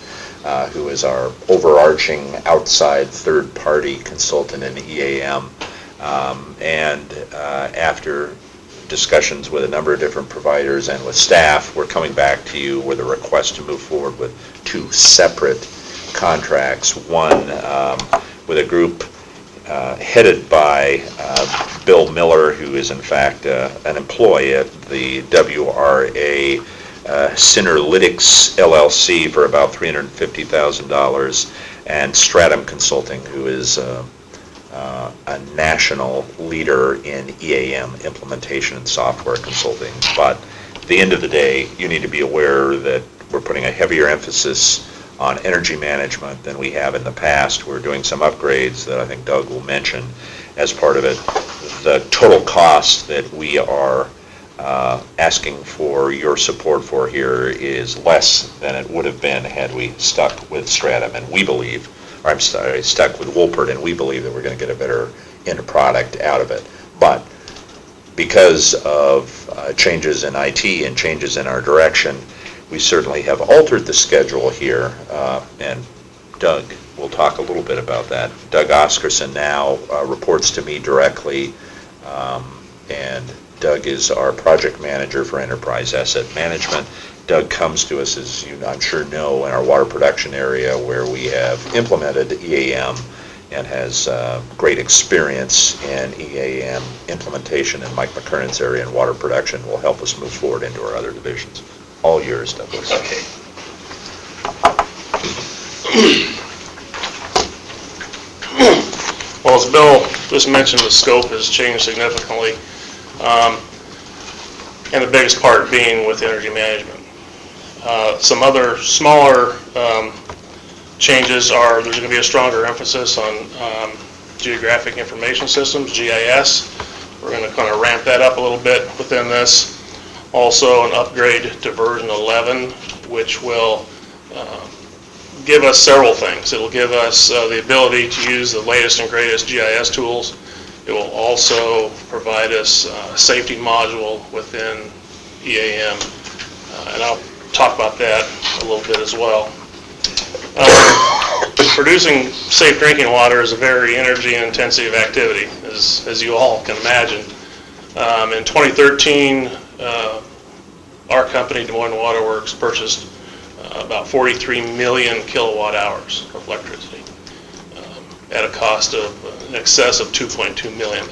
who is our overarching outside third-party consultant in EAM. After discussions with a number of different providers and with staff, we're coming back to you with a request to move forward with two separate contracts. One with a group headed by Bill Miller, who is in fact an employee at the WRA Synerlytics LLC for about $350,000, and Stratum Consulting, who is a national leader in EAM implementation and software consulting. But at the end of the day, you need to be aware that we're putting a heavier emphasis on energy management than we have in the past. We're doing some upgrades that I think Doug will mention as part of it. The total cost that we are asking for your support for here is less than it would have been had we stuck with Stratum, and we believe, or I'm sorry, stuck with Wolpert, and we believe that we're going to get a better end product out of it. But because of changes in IT and changes in our direction, we certainly have altered the schedule here, and Doug will talk a little bit about that. Doug Oscarson now reports to me directly, and Doug is our project manager for Enterprise Asset Management. Doug comes to us, as you I'm sure know, in our water production area where we have implemented EAM and has great experience in EAM implementation, and Mike McKernan's area in water production will help us move forward into our other divisions. All yours, Douglas. Okay. Well, as Bill just mentioned, the scope has changed significantly, and the biggest part being with energy management. Some other smaller changes are there's going to be a stronger emphasis on geographic information systems, GIS. We're going to kind of ramp that up a little bit within this. Also an upgrade to version 11, which will give us several things. It will give us the ability to use the latest and greatest GIS tools. It will also provide us a safety module within EAM, and I'll talk about that a little bit as well. Producing safe drinking water is a very energy-intensive activity, as you all can imagine. In 2013, our company, Des Moines Water Works, purchased about 43 million kilowatt hours of electricity at a cost of in excess of $2.2 million.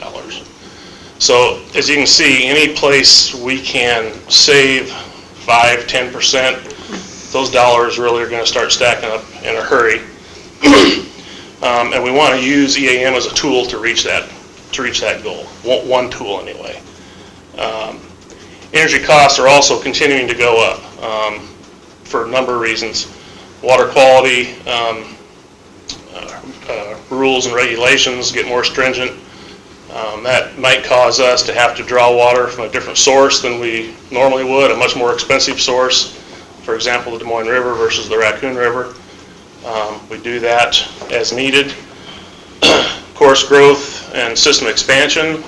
So as you can see, any place we can save 5-10%, those dollars really are going to start stacking up in a hurry. And we want to use EAM as a tool to reach that goal. One tool anyway. Energy costs are also continuing to go up for a number of reasons. Water quality rules and regulations get more stringent. That might cause us to have to draw water from a different source than we normally would, a much more expensive source. For example, the Des Moines River versus the Raccoon River. We do that as needed. Of course, growth and system expansion,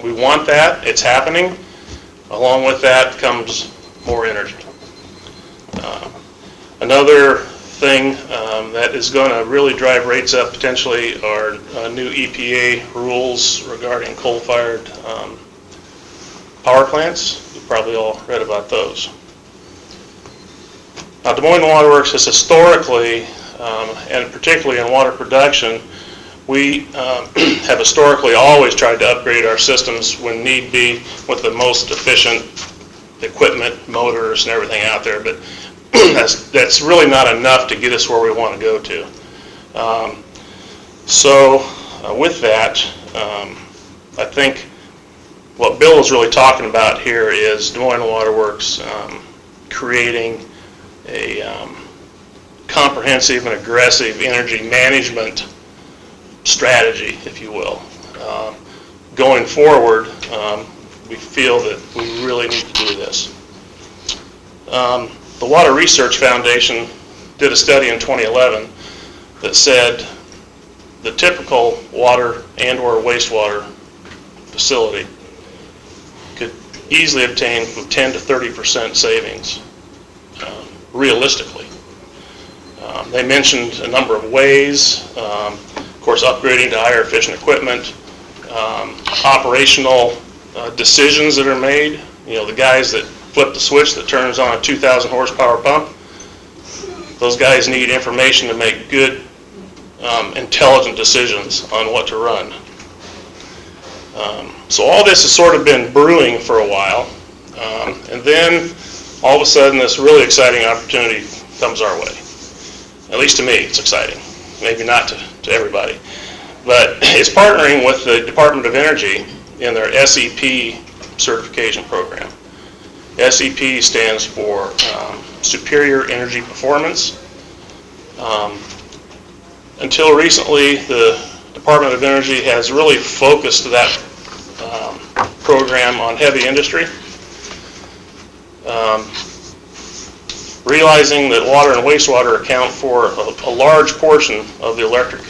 we want that. It's happening. Along with that comes more energy. Another thing that is going to really drive rates up potentially are new EPA rules regarding coal-fired power plants. You've probably all read about those. Now, Des Moines Water Works has historically, and particularly in water production, we have historically always tried to upgrade our systems when need be with the most efficient equipment, motors, and everything out there. But that's really not enough to get us where we want to go to. With that, I think what Bill is really talking about here is Des Moines Water Works creating a comprehensive and aggressive energy management strategy, if you will. Going forward, we feel that we really need to do this. The Water Research Foundation did a study in 2011 that said the typical water and or wastewater facility could easily obtain from 10 to 30% savings, realistically. They mentioned a number of ways, of course upgrading to higher efficient equipment, operational decisions that are made. You know, the guys that flip the switch that turns on a 2,000 horsepower pump, those guys need information to make good, intelligent decisions on what to run. So all this has sort of been brewing for a while, and then all of a sudden this really exciting opportunity comes our way. At least to me, it's exciting. Maybe not to everybody. But it's partnering with the Department of Energy in their SEP certification program. SEP stands for Superior Energy Performance. Until recently, the Department of Energy has really focused that program on heavy industry. Realizing that water and wastewater account for a large portion of the electric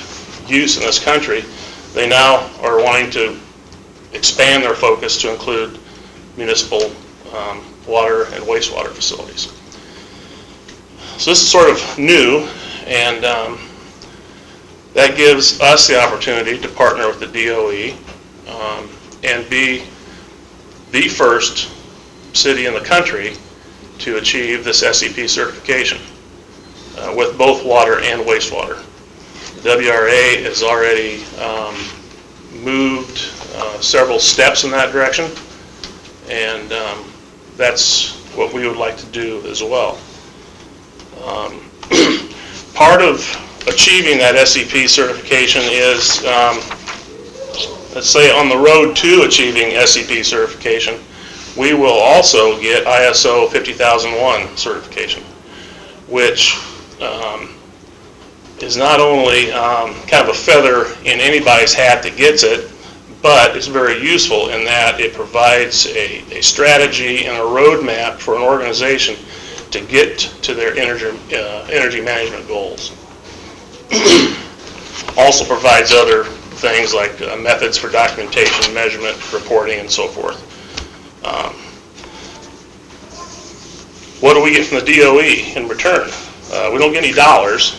use in this country, they now are wanting to expand their focus to include municipal water and wastewater facilities. So this is sort of new, and that gives us the opportunity to partner with the DOE and be the first city in the country to achieve this SEP certification with both water and wastewater. WRA has already moved several steps in that direction, and that's what we would like to do as well. Part of achieving that SEP certification is, let's say on the road to achieving SEP certification, we will also get ISO 50001 certification, which is not only kind of a feather in anybody's hat that gets it, but it's very useful in that it provides a strategy and a roadmap for an organization to get to their energy management goals. Also provides other things like methods for documentation, measurement, reporting, and so forth. What do we get from the DOE in return? We don't get any dollars,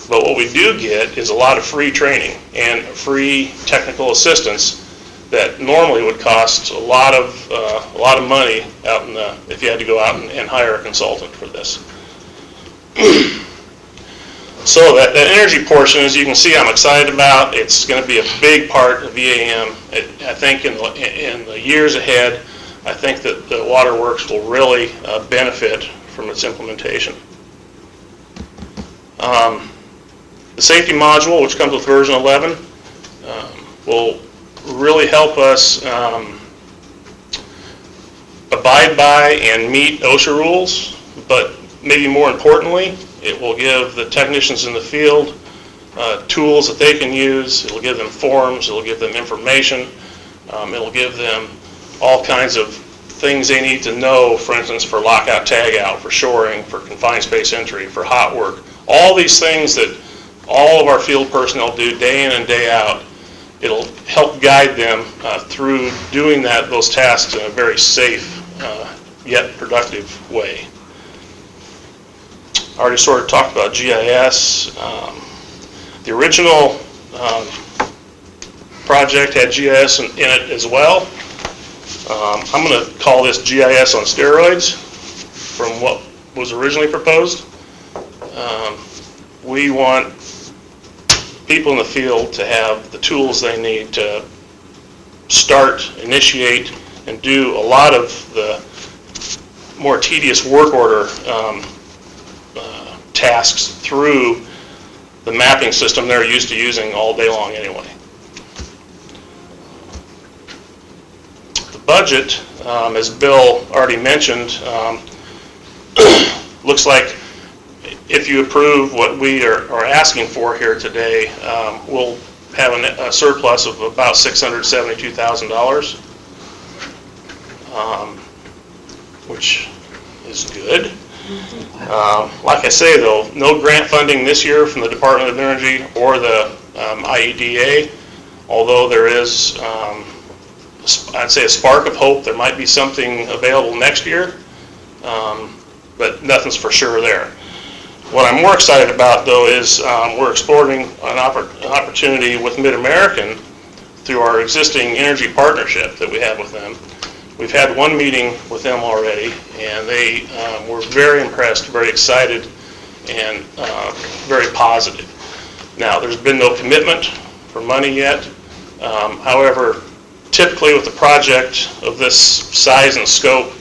but what we do get is a lot of free training and free technical assistance that normally would cost a lot of money out in the, if you had to go out and hire a consultant for this. So that energy portion, as you can see, I'm excited about. It's going to be a big part of EAM. I think in the years ahead, I think that the waterworks will really benefit from its implementation. The safety module, which comes with version 11, will really help us abide by and meet OSHA rules, but maybe more importantly, it will give the technicians in the field tools that they can use. It'll give them forms, it'll give them information, it'll give them all kinds of things they need to know, for instance, for lockout, tagout, for shoring, for confined space entry, for hot work. All these things that all of our field personnel do day in and day out, it'll help guide them through doing those tasks in a very safe yet productive way. I already sort of talked about GIS. The original project had GIS in it as well. I'm going to call this GIS on steroids from what was originally proposed. We want people in the field to have the tools they need to start, initiate, and do a lot of the more tedious work order tasks through the mapping system they're used to using all day long anyway. The budget, as Bill already mentioned, looks like if you approve what we are asking for here today, we'll have a surplus of about $672,000, which is good. Like I say, though, no grant funding this year from the Department of Energy or the IEDA, although there is, I'd say, a spark of hope. There might be something available next year, but nothing's for sure there. What I'm more excited about, though, is we're exploring an opportunity with Mid-American through our existing energy partnership that we have with them. We've had one meeting with them already, and they were very impressed, very excited, and very positive. Now, there's been no commitment for money yet. However, typically with a project of this size and scope,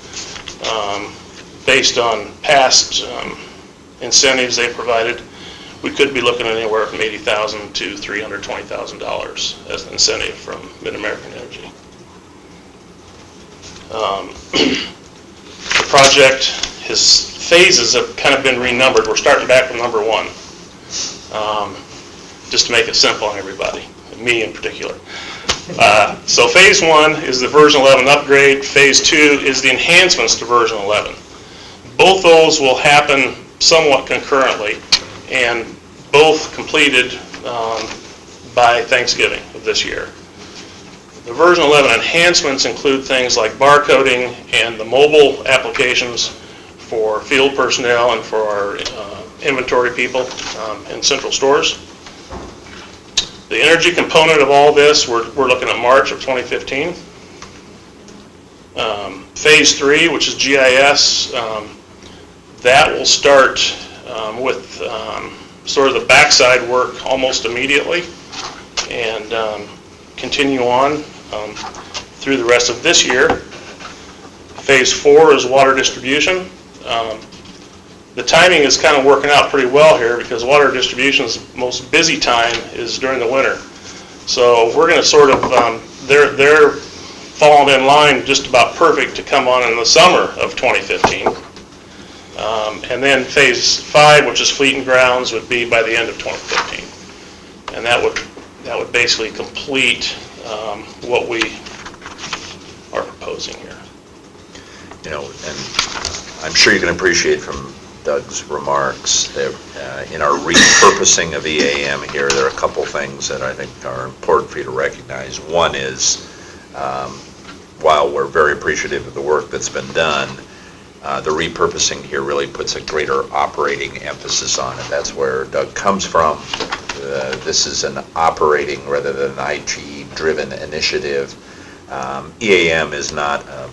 based on past incentives they provided, we could be looking at anywhere from $80,000 to $320,000 as an incentive from Mid-American Energy. The project, his phases have kind of been renumbered. We're starting back from number 1, just to make it simple on everybody, me in particular. So phase 1 is the version 11 upgrade. Phase 2 is the enhancements to version 11. Both those will happen somewhat concurrently, and both completed by Thanksgiving of this year. The version 11 enhancements include things like barcoding and the mobile applications for field personnel and for our inventory people in central stores. The energy component of all this, we're looking at March of 2015. Phase 3, which is GIS, that will start with sort of the backside work almost immediately, and continue on through the rest of this year. Phase 4 is water distribution. The timing is kind of working out pretty well here because water distribution's most busy time is during the winter. So we're going to sort of, they're falling in line just about perfect to come on in the summer of 2015. And then phase 5, which is fleet and grounds, would be by the end of 2015. And that would basically complete what we are proposing here. You know, and I'm sure you can appreciate from Doug's remarks that in our repurposing of EAM here, there are a couple things that I think are important for you to recognize. One is, while we're very appreciative of the work that's been done, the repurposing here really puts a greater operating emphasis on it. That's where Doug comes from. This is an operating rather than an IT-driven initiative. EAM is not a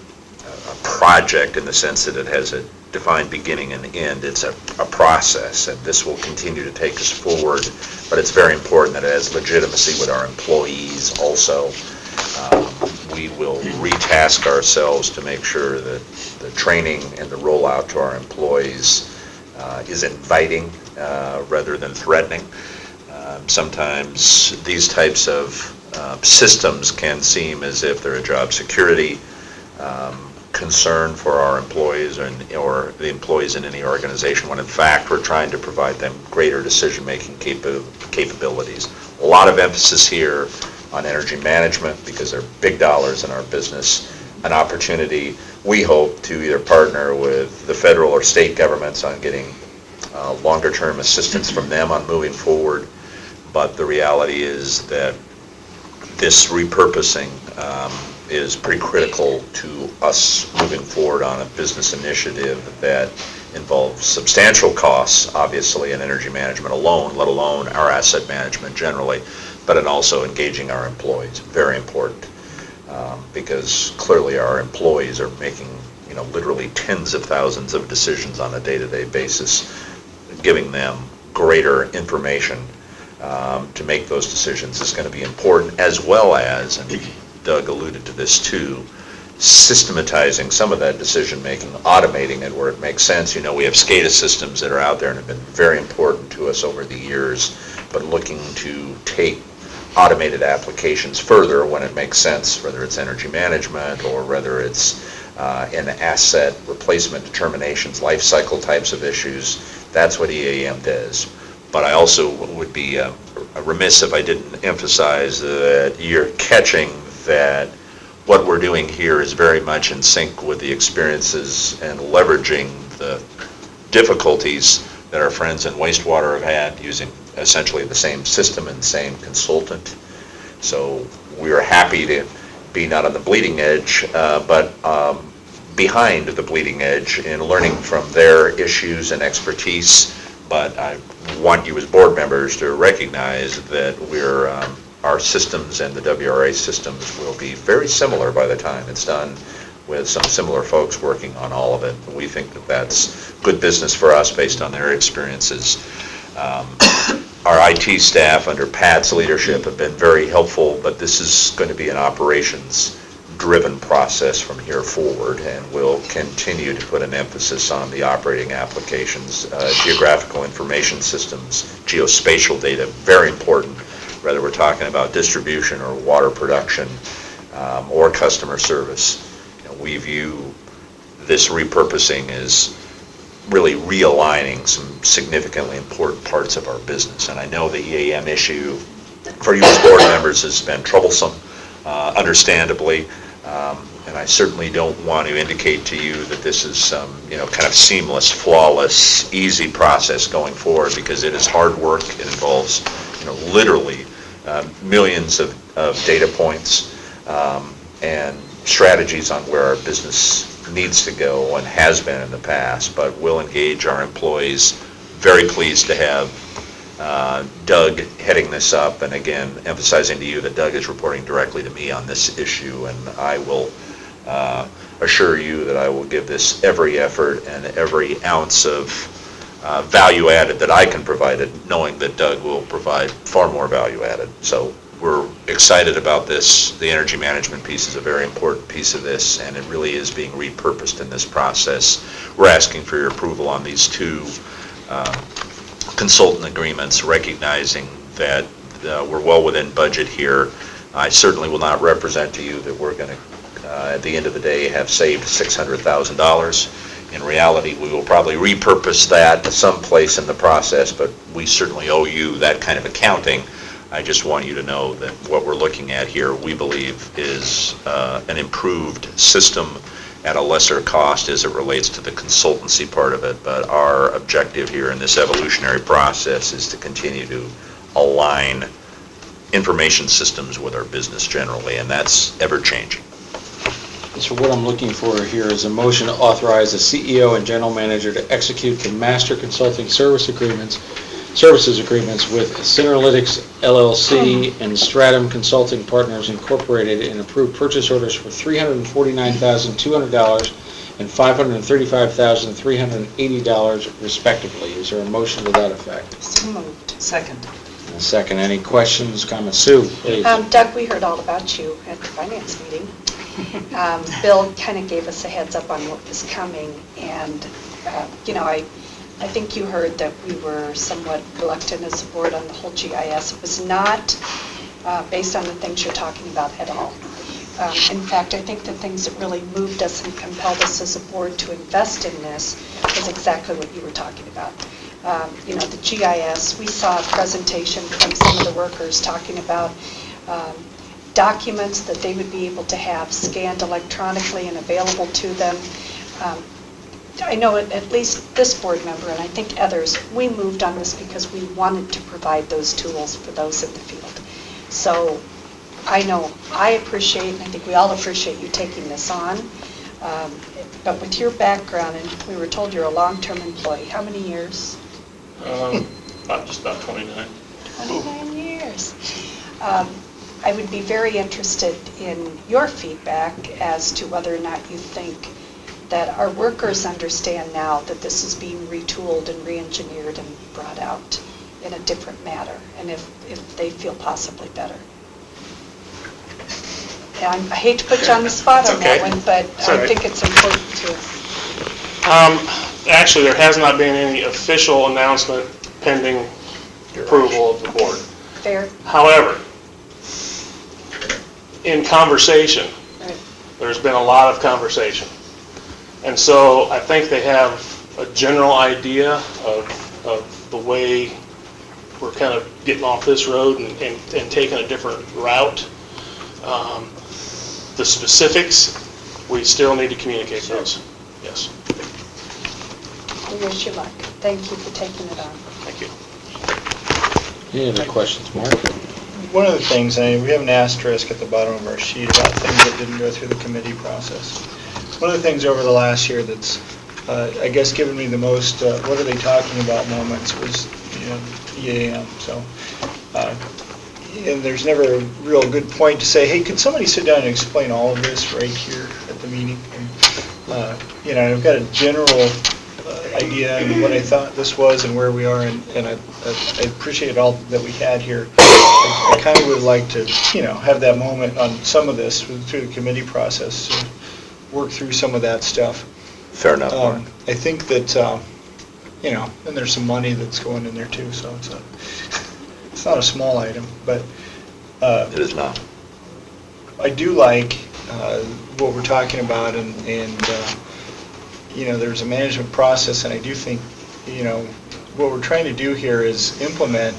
project in the sense that it has a defined beginning and end. It's a process, and this will continue to take us forward, but it's very important that it has legitimacy with our employees also. We will retask ourselves to make sure that the training and the rollout to our employees is inviting rather than threatening. Sometimes these types of systems can seem as if they're a job security concern for our employees or the employees in any organization, when in fact we're trying to provide them greater decision-making capabilities. A lot of emphasis here on energy management because they're big dollars in our business. An opportunity, we hope, to either partner with the federal or state governments on getting longer-term assistance from them on moving forward. But the reality is that this repurposing is pretty critical to us moving forward on a business initiative that involves substantial costs, obviously, in energy management alone, let alone our asset management generally, but in also engaging our employees. Very important, because clearly our employees are making, literally tens of thousands of decisions on a day-to-day basis. Giving them greater information to make those decisions is going to be important, as well as, and Doug alluded to this too, systematizing some of that decision making, automating it where it makes sense. We have SCADA systems that are out there and have been very important to us over the years, but looking to take automated applications further when it makes sense, whether it's energy management or whether it's and asset replacement determinations, life cycle types of issues. That's what EAM does. But I also would be remiss if I didn't emphasize that you're catching that what we're doing here is very much in sync with the experiences and leveraging the difficulties that our friends in wastewater have had using essentially the same system and same consultant. So we are happy to be not on the bleeding edge, but behind the bleeding edge in learning from their issues and expertise. But I want you as board members to recognize that our systems and the WRA systems will be very similar by the time it's done, with some similar folks working on all of it. We think that that's good business for us based on their experiences. Our IT staff under Pat's leadership have been very helpful, but this is going to be an operations-driven process from here forward, and we'll continue to put an emphasis on the operating applications, geographical information systems, geospatial data, very important, whether we're talking about distribution or water production or customer service. We view this repurposing as really realigning some significantly important parts of our business. And I know the EAM issue for you as board members has been troublesome, understandably, and I certainly don't want to indicate to you that this is some, kind of seamless, flawless, easy process going forward, because it is hard work. It involves, literally millions of data points and strategies on where our business needs to go and has been in the past, but we'll engage our employees. Very pleased to have Doug heading this up, and again, emphasizing to you that Doug is reporting directly to me on this issue, and I will assure you that I will give this every effort and every ounce of value added that I can provide it, knowing that Doug will provide far more value added. So we're excited about this. The energy management piece is a very important piece of this, and it really is being repurposed in this process. We're asking for your approval on these two consultant agreements, recognizing that we're well within budget here. I certainly will not represent to you that we're going to, at the end of the day, have saved $600,000. In reality, we will probably repurpose that someplace in the process, but we certainly owe you that kind of accounting. I just want you to know that what we're looking at here, we believe, is an improved system at a lesser cost as it relates to the consultancy part of it. But our objective here in this evolutionary process is to continue to align information systems with our business generally, and that's ever-changing. So what I'm looking for here is a motion to authorize the CEO and general manager to execute the master consulting services agreements with Synerlytics LLC and Stratum Consulting Partners Incorporated, and approve purchase orders for $349,200 and $535,380 respectively. Is there a motion to that effect? So moved. Second. And a second. Any questions, comments? Sue, please. Doug, we heard all about you at the finance meeting. Bill kind of gave us a heads up on what was coming, and, I think you heard that we were somewhat reluctant as a board on the whole GIS. It was not based on the things you're talking about at all. In fact, I think the things that really moved us and compelled us as a board to invest in this was exactly what you were talking about. The GIS, we saw a presentation from some of the workers talking about documents that they would be able to have scanned electronically and available to them. I know at least this board member, and I think others, we moved on this because we wanted to provide those tools for those in the field. So I know I appreciate, and I think we all appreciate you taking this on. But with your background, and we were told you're a long-term employee, how many years? Just about 29. 29 years. I would be very interested in your feedback as to whether or not you think that our workers understand now that this is being retooled and re-engineered and brought out in a different manner, and if they feel possibly better. And I hate to put you on the spot on that one, but I think it's important to. Actually, there has not been any official announcement pending approval of the board. Fair. However, in conversation, Right. there's been a lot of conversation. And so I think they have a general idea of the way we're kind of getting off this road and taking a different route. The specifics, we still need to communicate those. Yes. We wish you luck. Thank you for taking it on. Thank you. Any other questions, Mark? One of the things, and we have an asterisk at the bottom of our sheet about things that didn't go through the committee process. One of the things over the last year that's, I guess, given me the most, what are they talking about moments was, EAM. So, and there's never a real good point to say, hey, could somebody sit down and explain all of this right here at the meeting? And, I've got a general idea and what I thought this was and where we are, and I appreciate all that we had here. I kind of would like to, have that moment on some of this through the committee process to work through some of that stuff. Fair enough, Mark. I think that, and there's some money that's going in there too, so it's not a small item, but It is not. I do like what we're talking about, and there's a management process, and I do think, what we're trying to do here is implement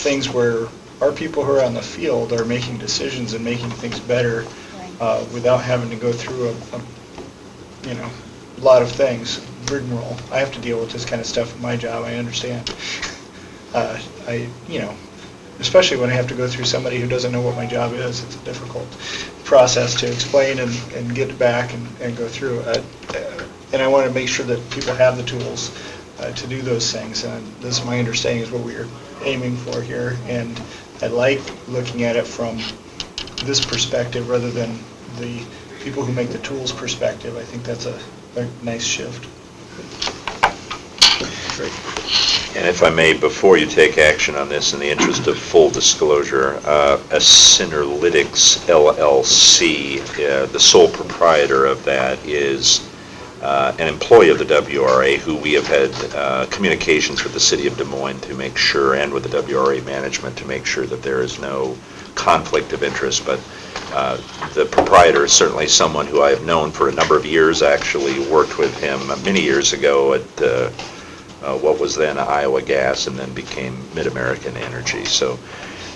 things where our people who are on the field are making decisions and making things better without having to go through a lot of things, rigmarole. I have to deal with this kind of stuff in my job, I understand. Especially when I have to go through somebody who doesn't know what my job is, it's a difficult process to explain and get back and go through. And I want to make sure that people have the tools to do those things. And this is my understanding is what we're aiming for here. And I like looking at it from this perspective rather than the people who make the tools perspective. I think that's a nice shift. Great. And if I may, before you take action on this, in the interest of full disclosure, Synerlytics LLC, the sole proprietor of that is an employee of the WRA who we have had communications with the City of Des Moines to make sure, and with the WRA management to make sure that there is no conflict of interest. But the proprietor is certainly someone who I have known for a number of years, actually worked with him many years ago at what was then Iowa Gas and then became Mid-American Energy. So,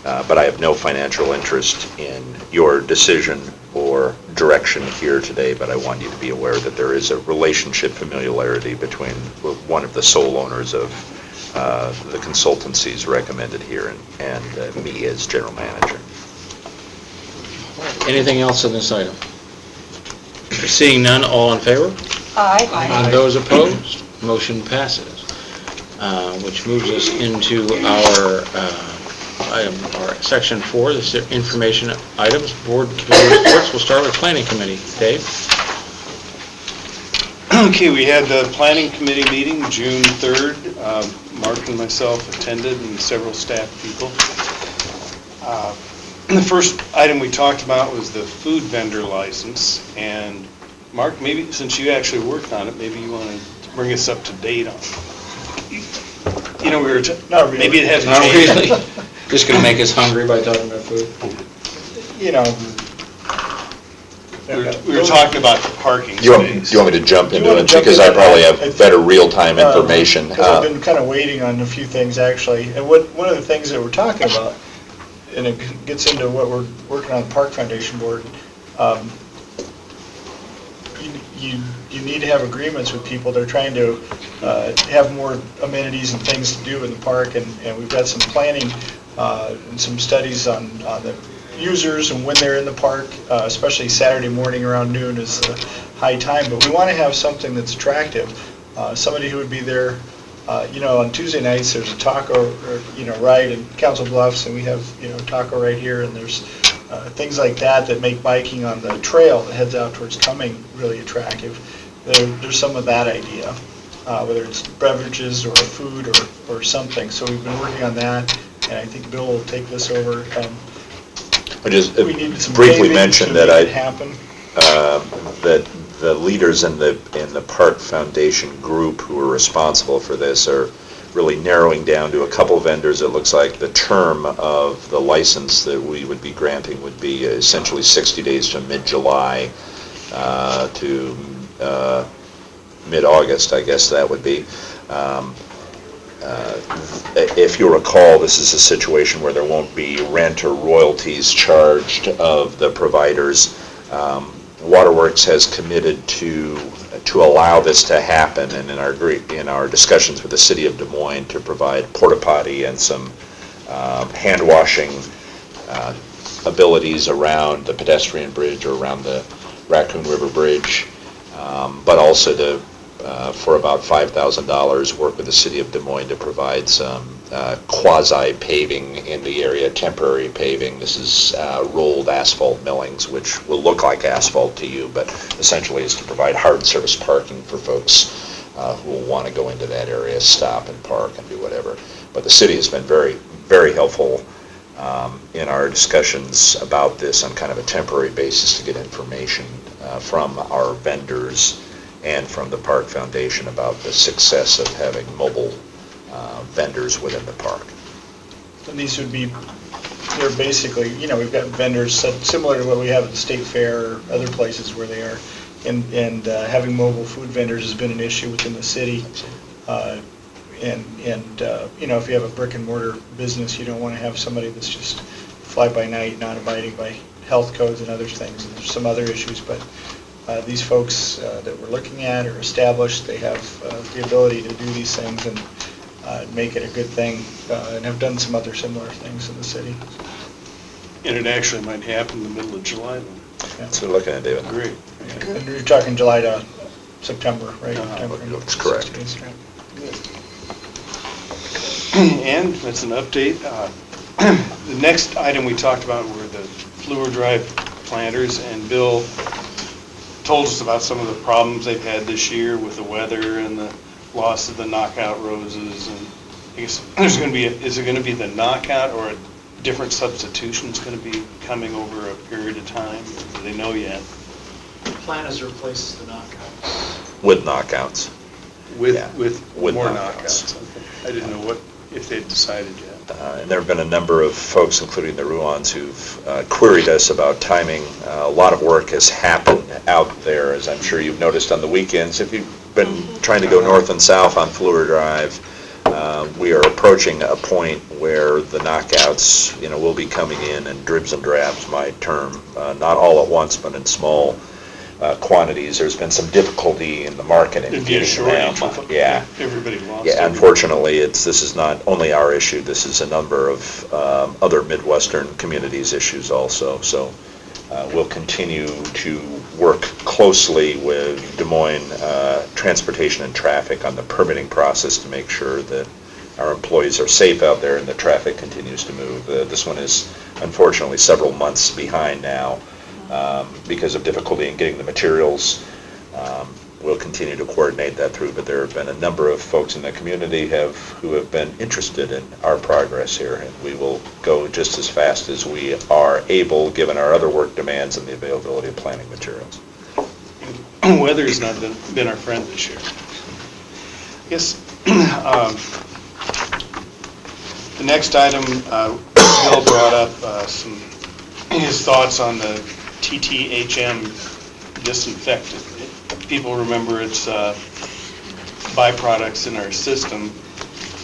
but I have no financial interest in your decision or direction here today, but I want you to be aware that there is a relationship familiarity between one of the sole owners of the consultancies recommended here and me as general manager. Anything else on this item? Seeing none, all in favor? Aye. And those opposed? Motion passes. Which moves us into our item, our section 4, this is information items, board committee reports. We'll start with planning committee. Dave? Okay, we had the planning committee meeting June 3rd. Mark and myself attended, and several staff people. The first item we talked about was the food vendor license, and Mark, maybe since you actually worked on it, maybe you want to bring us up to date on it. We were Not really. maybe it hasn't Not changed. really. Just going to make us hungry by talking about food. We were talking about the parking Do you want space. me to jump Do you into wanna it? jump Because into I probably that? have better real-time information. Because I've been kind of waiting on a few things, actually. And one of the things that we're talking about, and it gets into what we're working on the Park Foundation Board, you need to have agreements with people. They're trying to have more amenities and things to do in the park, and we've got some planning and some studies on the users and when they're in the park, especially Saturday morning around noon is the high time. But we want to have something that's attractive. Somebody who would be there, on Tuesday nights, there's a taco, ride in Council Bluffs, and we have, taco right here, and there's things like that make biking on the trail that heads out towards Cumming really attractive. There's some of that idea, whether it's beverages or food or something. So we've been working on that, and I think Bill will take this over. I just We needed some briefly paving mention to that make it happen. that the leaders in the Park Foundation group who are responsible for this are really narrowing down to a couple vendors. It looks like the term of the license that we would be granting would be essentially 60 days to mid-July to mid-August, I guess that would be. If you recall, this is a situation where there won't be rent or royalties charged of the providers. Waterworks has committed to allow this to happen, and in our discussions with the city of Des Moines to provide porta potty and some hand washing abilities around the pedestrian bridge or around the Raccoon River Bridge, but also to for about $5,000 work with the city of Des Moines to provide some quasi paving in the area, temporary paving. This is rolled asphalt millings, which will look like asphalt to you, but essentially is to provide hard surface parking for folks who will want to go into that area, stop and park and do whatever. But the city has been very, very helpful in our discussions about this on kind of a temporary basis to get information from our vendors and from the Park Foundation about the success of having mobile vendors within the park. And these would be, they're basically, we've got vendors similar to what we have at the State Fair or other places where they are. And having mobile food vendors has been an issue within the city. If you have a brick and mortar business, you don't want to have somebody that's just fly by night, not abiding by health codes and other things. And there's some other issues, but these folks that we're looking at are established. They have the ability to do these things and make it a good thing, and have done some other similar things in the city. And it actually might happen in the middle of July then. Yeah. So we're looking at David. Great. And you're talking July to September, right? That's correct. 6 days, right. And that's an update. The next item we talked about were the Fluor Drive planters, and Bill told us about some of the problems they've had this year with the weather and the loss of the knockout roses. And I guess is it going to be the knockout or a different substitution is going to be coming over a period of time? Do they know yet? The plan is to replace the knockouts. With knockouts. With With more knockouts. knockouts. Okay. I didn't know if they'd decided yet. And there have been a number of folks, including the Ruans, who've queried us about timing. A lot of work has happened out there, as I'm sure you've noticed on the weekends. If you've been trying to go north and south on Fluor Drive, we are approaching a point where the knockouts, will be coming in dribs and drabs, my term, not all at once, but in small quantities. There's been some difficulty in the market in getting them. Yeah. Everybody lost. Yeah, unfortunately, this is not only our issue. This is a number of other Midwestern communities' issues also. So we'll continue to work closely with Des Moines Transportation and Traffic on the permitting process to make sure that our employees are safe out there and the traffic continues to move. This one is unfortunately several months behind now because of difficulty in getting the materials. We'll continue to coordinate that through, but there have been a number of folks in the community who have been interested in our progress here, and we will go just as fast as we are able, given our other work demands and the availability of planning materials. Weather's not been our friend this year. I guess the next item, Bill brought up his thoughts on the TTHM disinfectant. People remember its byproducts in our system,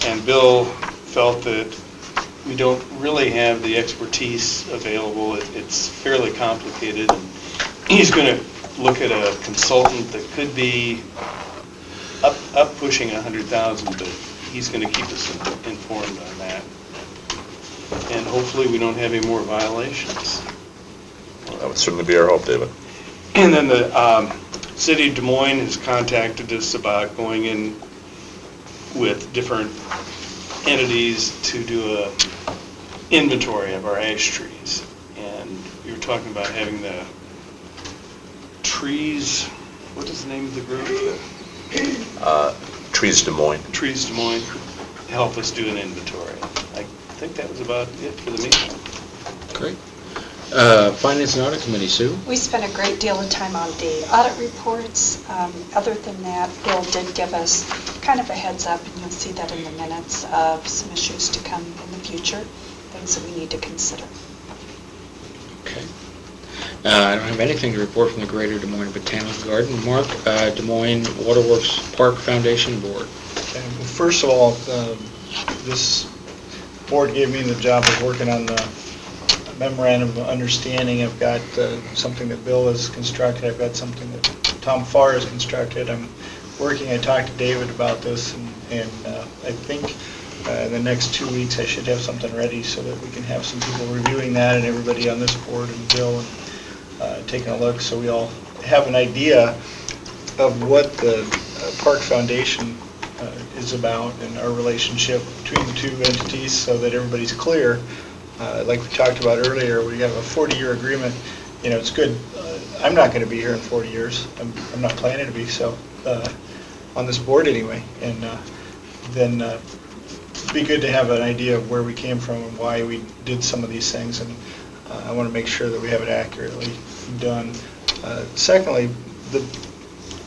and Bill felt that we don't really have the expertise available. It's fairly complicated, and he's going to look at a consultant that could be up pushing $100,000, but he's going to keep us informed on that. And hopefully we don't have any more violations. Well, that would certainly be our hope, David. And then the City of Des Moines has contacted us about going in with different entities to do a inventory of our ash trees. And we were talking about having the trees, what is the name of the group? Trees Des Moines. Trees Des Moines help us do an inventory. I think that was about it for the meeting. Great. Finance and Audit Committee, Sue? We spent a great deal of time on the audit reports. Other than that, Bill did give us kind of a heads up, and you'll see that in the minutes, of some issues to come in the future, things that we need to consider. Okay. I don't have anything to report from the Greater Des Moines Botanical Garden. Mark, Des Moines Waterworks Park Foundation Board. Okay, well, first of all, this board gave me the job of working on the memorandum of understanding. I've got something that Bill has constructed. I've got something that Tom Farr has constructed. I'm working, I talked to David about this, and I think in the next 2 weeks I should have something ready so that we can have some people reviewing that, and everybody on this board and Bill and taking a look, so we all have an idea of what the Park Foundation is about and our relationship between the two entities, so that everybody's clear. Like we talked about earlier, we have a 40-year agreement. You know, it's good. I'm not going to be here in 40 years. I'm not planning to be, so on this board anyway. And then it'd be good to have an idea of where we came from and why we did some of these things. And I want to make sure that we have it accurately done. Secondly, the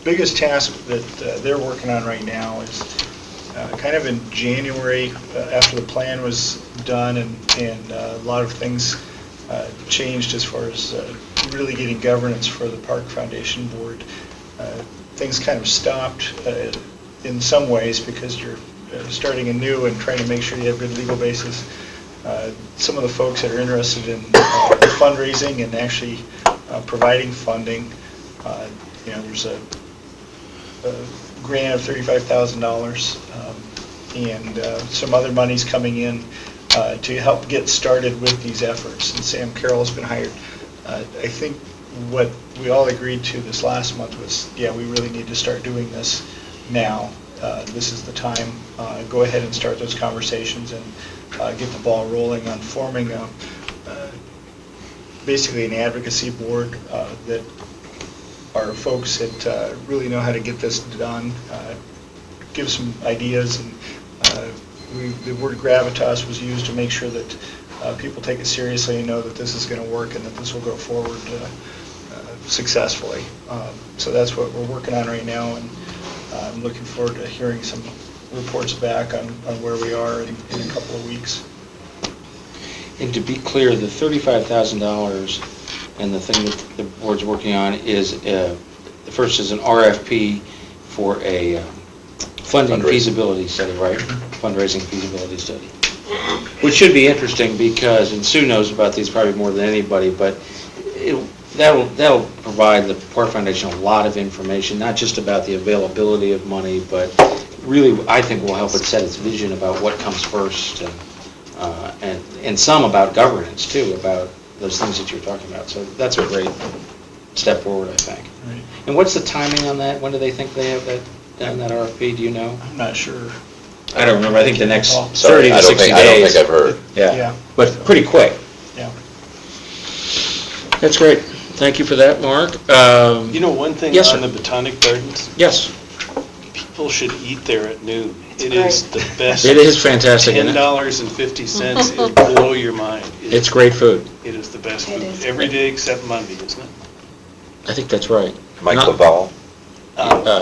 biggest task that they're working on right now is kind of in January, after the plan was done and a lot of things changed as far as really getting governance for the Park Foundation Board. Things kind of stopped in some ways because you're starting anew and trying to make sure you have good legal basis. Some of the folks that are interested in fundraising and actually providing funding, there's a grant of $35,000 and some other monies coming in to help get started with these efforts. And Sam Carroll has been hired. I think what we all agreed to this last month was, yeah, we really need to start doing this now. This is the time. Go ahead and start those conversations and get the ball rolling on forming basically an advocacy board that are folks that really know how to get this done, give some ideas, and the word gravitas was used to make sure that people take it seriously and know that this is going to work and that this will go forward successfully. So that's what we're working on right now, and I'm looking forward to hearing some reports back on where we are in a couple of weeks. And to be clear, the $35,000 and the thing that the board's working on is, the first is an RFP for a funding feasibility study, right? Fundraising feasibility study. Which should be interesting because, and Sue knows about these probably more than anybody, but that'll provide the Park Foundation a lot of information, not just about the availability of money, but really, I think will help it set its vision about what comes first, and some about governance too, about those things that you're talking about. So that's a great step forward, I think. Right. And what's the timing on that? When do they think they have that done, that RFP? Do you know? I'm not sure. I don't remember. I think the next 30 Sorry, to 60 days. I don't think I've heard. Yeah, but pretty quick. Yeah. That's great. Thank you for that, Mark. You know, one thing Yes, on sir. the Botanic Gardens, Yes, people should eat there at noon. It is the best. it is fantastic, isn't it? $10.50, it'll blow your mind. It's great food. It is the best It food, is every great. day except Monday, isn't it? I think that's right. Mike Not- Laval?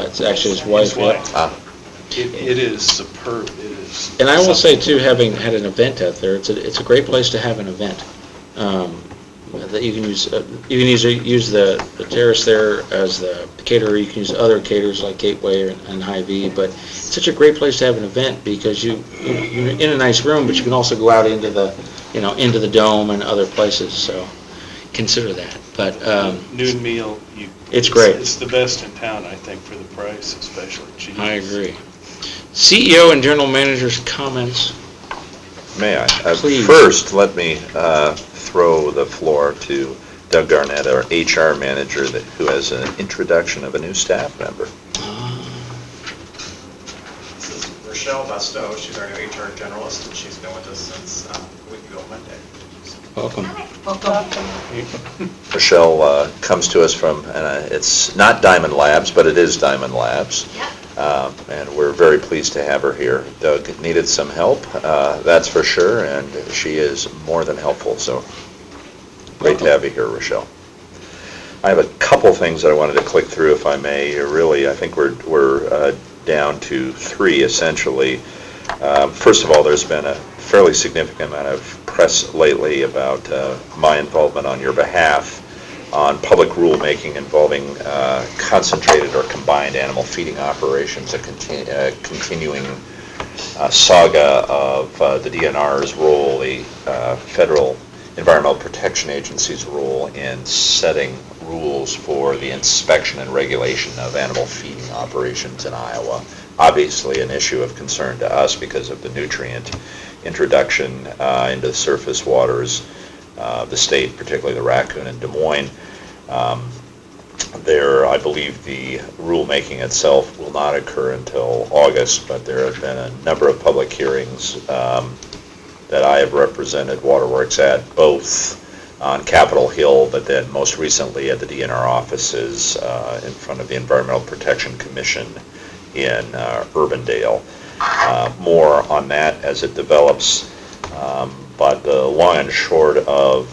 It's actually his wife. His wife. Ah. It is superb, it is. And I will say too, having had an event out there, it's a great place to have an event. That you can use the terrace there as the caterer. You can use other caterers like Gateway and Hy-Vee, but it's such a great place to have an event because you're in a nice room, but you can also go out into the dome and other places. So consider that. But Noon meal, it's great. It's the best in town, I think, for the price especially. Jeez. I agree. CEO and General Manager's comments. May I? Please. First, let me throw the floor to Doug Garnett, our HR manager, who has an introduction of a new staff member. This is Rochelle Bestow. She's our new HR generalist, and she's been with us since a week ago Monday. Welcome. Rochelle comes to us from, it's not Diamond Labs, but it is Diamond Labs. And we're very pleased to have her here. Doug needed some help, that's for sure, and she is more than helpful, so great to have you here, Rochelle. I have a couple things that I wanted to click through, if I may. Really, I think we're down to three, essentially. First of all, there's been a fairly significant amount of press lately about my involvement on your behalf on public rulemaking involving concentrated or combined animal feeding operations, a continuing saga of the DNR's role, the Federal Environmental Protection Agency's role in setting rules for the inspection and regulation of animal feeding operations in Iowa. Obviously an issue of concern to us because of the nutrient introduction into the surface waters of the state, particularly the raccoon in Des Moines. I believe the rulemaking itself will not occur until August, but there have been a number of public hearings that I have represented Waterworks at, both on Capitol Hill, but then most recently at the DNR offices in front of the Environmental Protection Commission in Urbandale. More on that as it develops, but the long and short of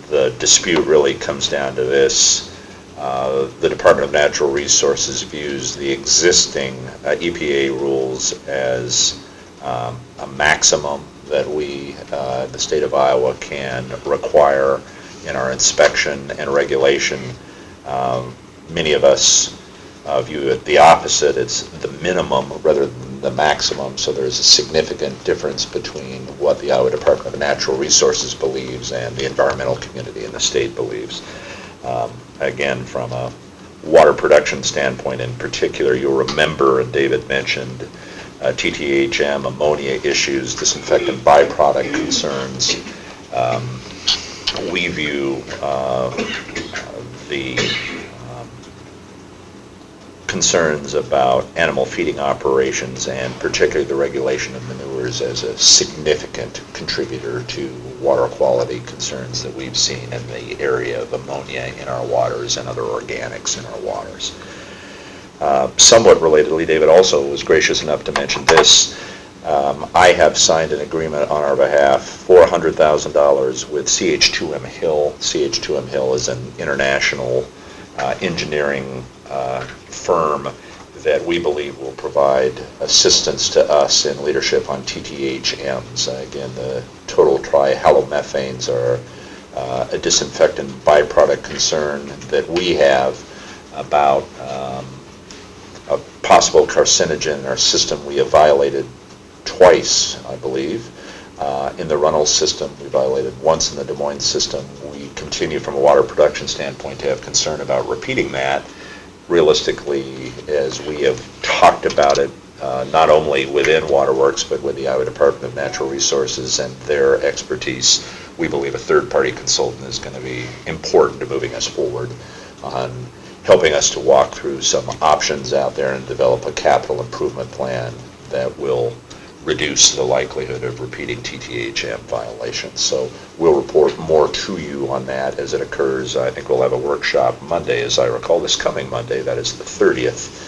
the dispute really comes down to this. The Department of Natural Resources views the existing EPA rules as a maximum that we, the state of Iowa, can require in our inspection and regulation. Many of us view it the opposite. It's the minimum rather than the maximum, so there's a significant difference between what the Iowa Department of Natural Resources believes and the environmental community in the state believes. Again, from a water production standpoint in particular, you'll remember, and David mentioned, TTHM, ammonia issues, disinfectant byproduct concerns. We view the concerns about animal feeding operations and particularly the regulation of manures as a significant contributor to water quality concerns that we've seen in the area of ammonia in our waters and other organics in our waters. Somewhat relatedly, David also was gracious enough to mention this. I have signed an agreement on our behalf for $100,000 with CH2M Hill. CH2M Hill is an international engineering firm that we believe will provide assistance to us in leadership on TTHMs. Again, the total trihalomethanes are a disinfectant byproduct concern that we have about a possible carcinogen in our system. We have violated twice, I believe. In the Runnels system, we violated once in the Des Moines system. We continue from a water production standpoint to have concern about repeating that. Realistically, as we have talked about it, not only within Waterworks, but with the Iowa Department of Natural Resources and their expertise, we believe a third-party consultant is going to be important to moving us forward on helping us to walk through some options out there and develop a capital improvement plan that will reduce the likelihood of repeating TTHM violations. So we'll report more to you on that as it occurs. I think we'll have a workshop Monday, as I recall, this coming Monday, that is the 30th,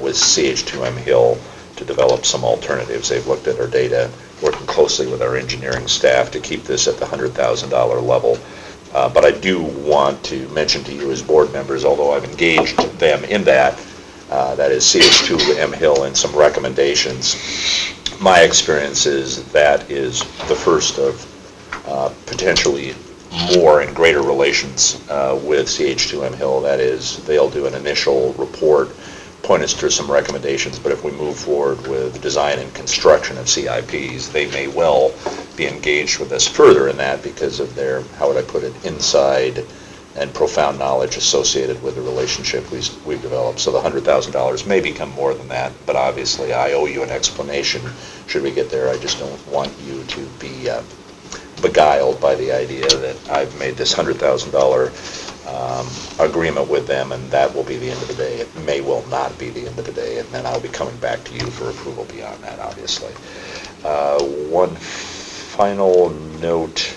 with CH2M Hill to develop some alternatives. They've looked at our data, working closely with our engineering staff to keep this at the $100,000 level. But I do want to mention to you as board members, although I've engaged them in that is CH2M Hill and some recommendations. My experience is that is the first of potentially more and greater relations with CH2M Hill. That is, they'll do an initial report, point us through some recommendations, but if we move forward with design and construction of CIPs, they may well be engaged with us further in that because of their, how would I put it, inside and profound knowledge associated with the relationship we've developed. So the $100,000 may become more than that, but obviously I owe you an explanation should we get there. I just don't want you to be beguiled by the idea that I've made this $100,000 agreement with them and that will be the end of the day. It may well not be the end of the day, and then I'll be coming back to you for approval beyond that, obviously. One final note.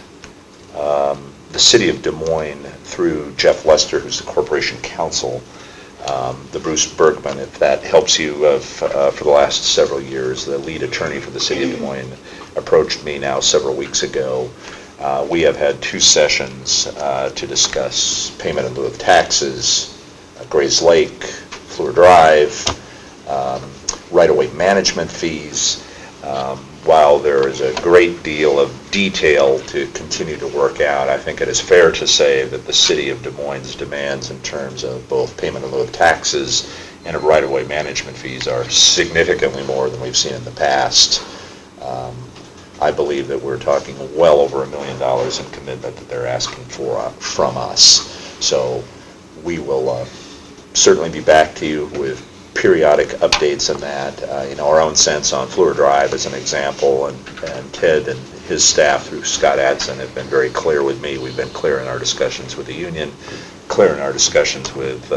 The city of Des Moines, through Jeff Lester, who's the corporation counsel, the Bruce Bergman, if that helps you, for the last several years, the lead attorney for the city of Des Moines approached me now several weeks ago. We have had 2 sessions to discuss payment in lieu of taxes, Grays Lake, Fleur Drive, right-of-way management fees. while there is a great deal of detail to continue to work out, I think it is fair to say that the city of Des Moines' demands in terms of both payment in lieu of taxes and of right-of-way management fees are significantly more than we've seen in the past. I believe that we're talking well over $1 million in commitment that they're asking for from us. So we will certainly be back to you with periodic updates on that. Our own sense on Fleur Drive as an example, and Ted and his staff through Scott Adson have been very clear with me. We've been clear in our discussions with the union, clear in our discussions with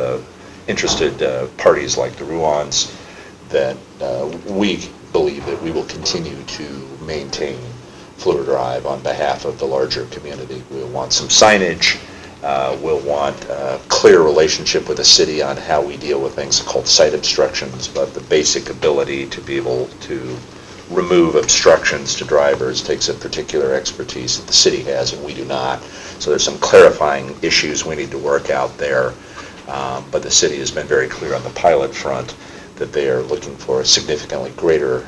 interested parties like the Ruans, that we believe that we will continue to maintain Fleur Drive on behalf of the larger community. We'll want some signage. We'll want a clear relationship with the city on how we deal with things called site obstructions, but the basic ability to be able to remove obstructions to drivers takes a particular expertise that the city has and we do not. So there's some clarifying issues we need to work out there, but the city has been very clear on the pilot front that they are looking for a significantly greater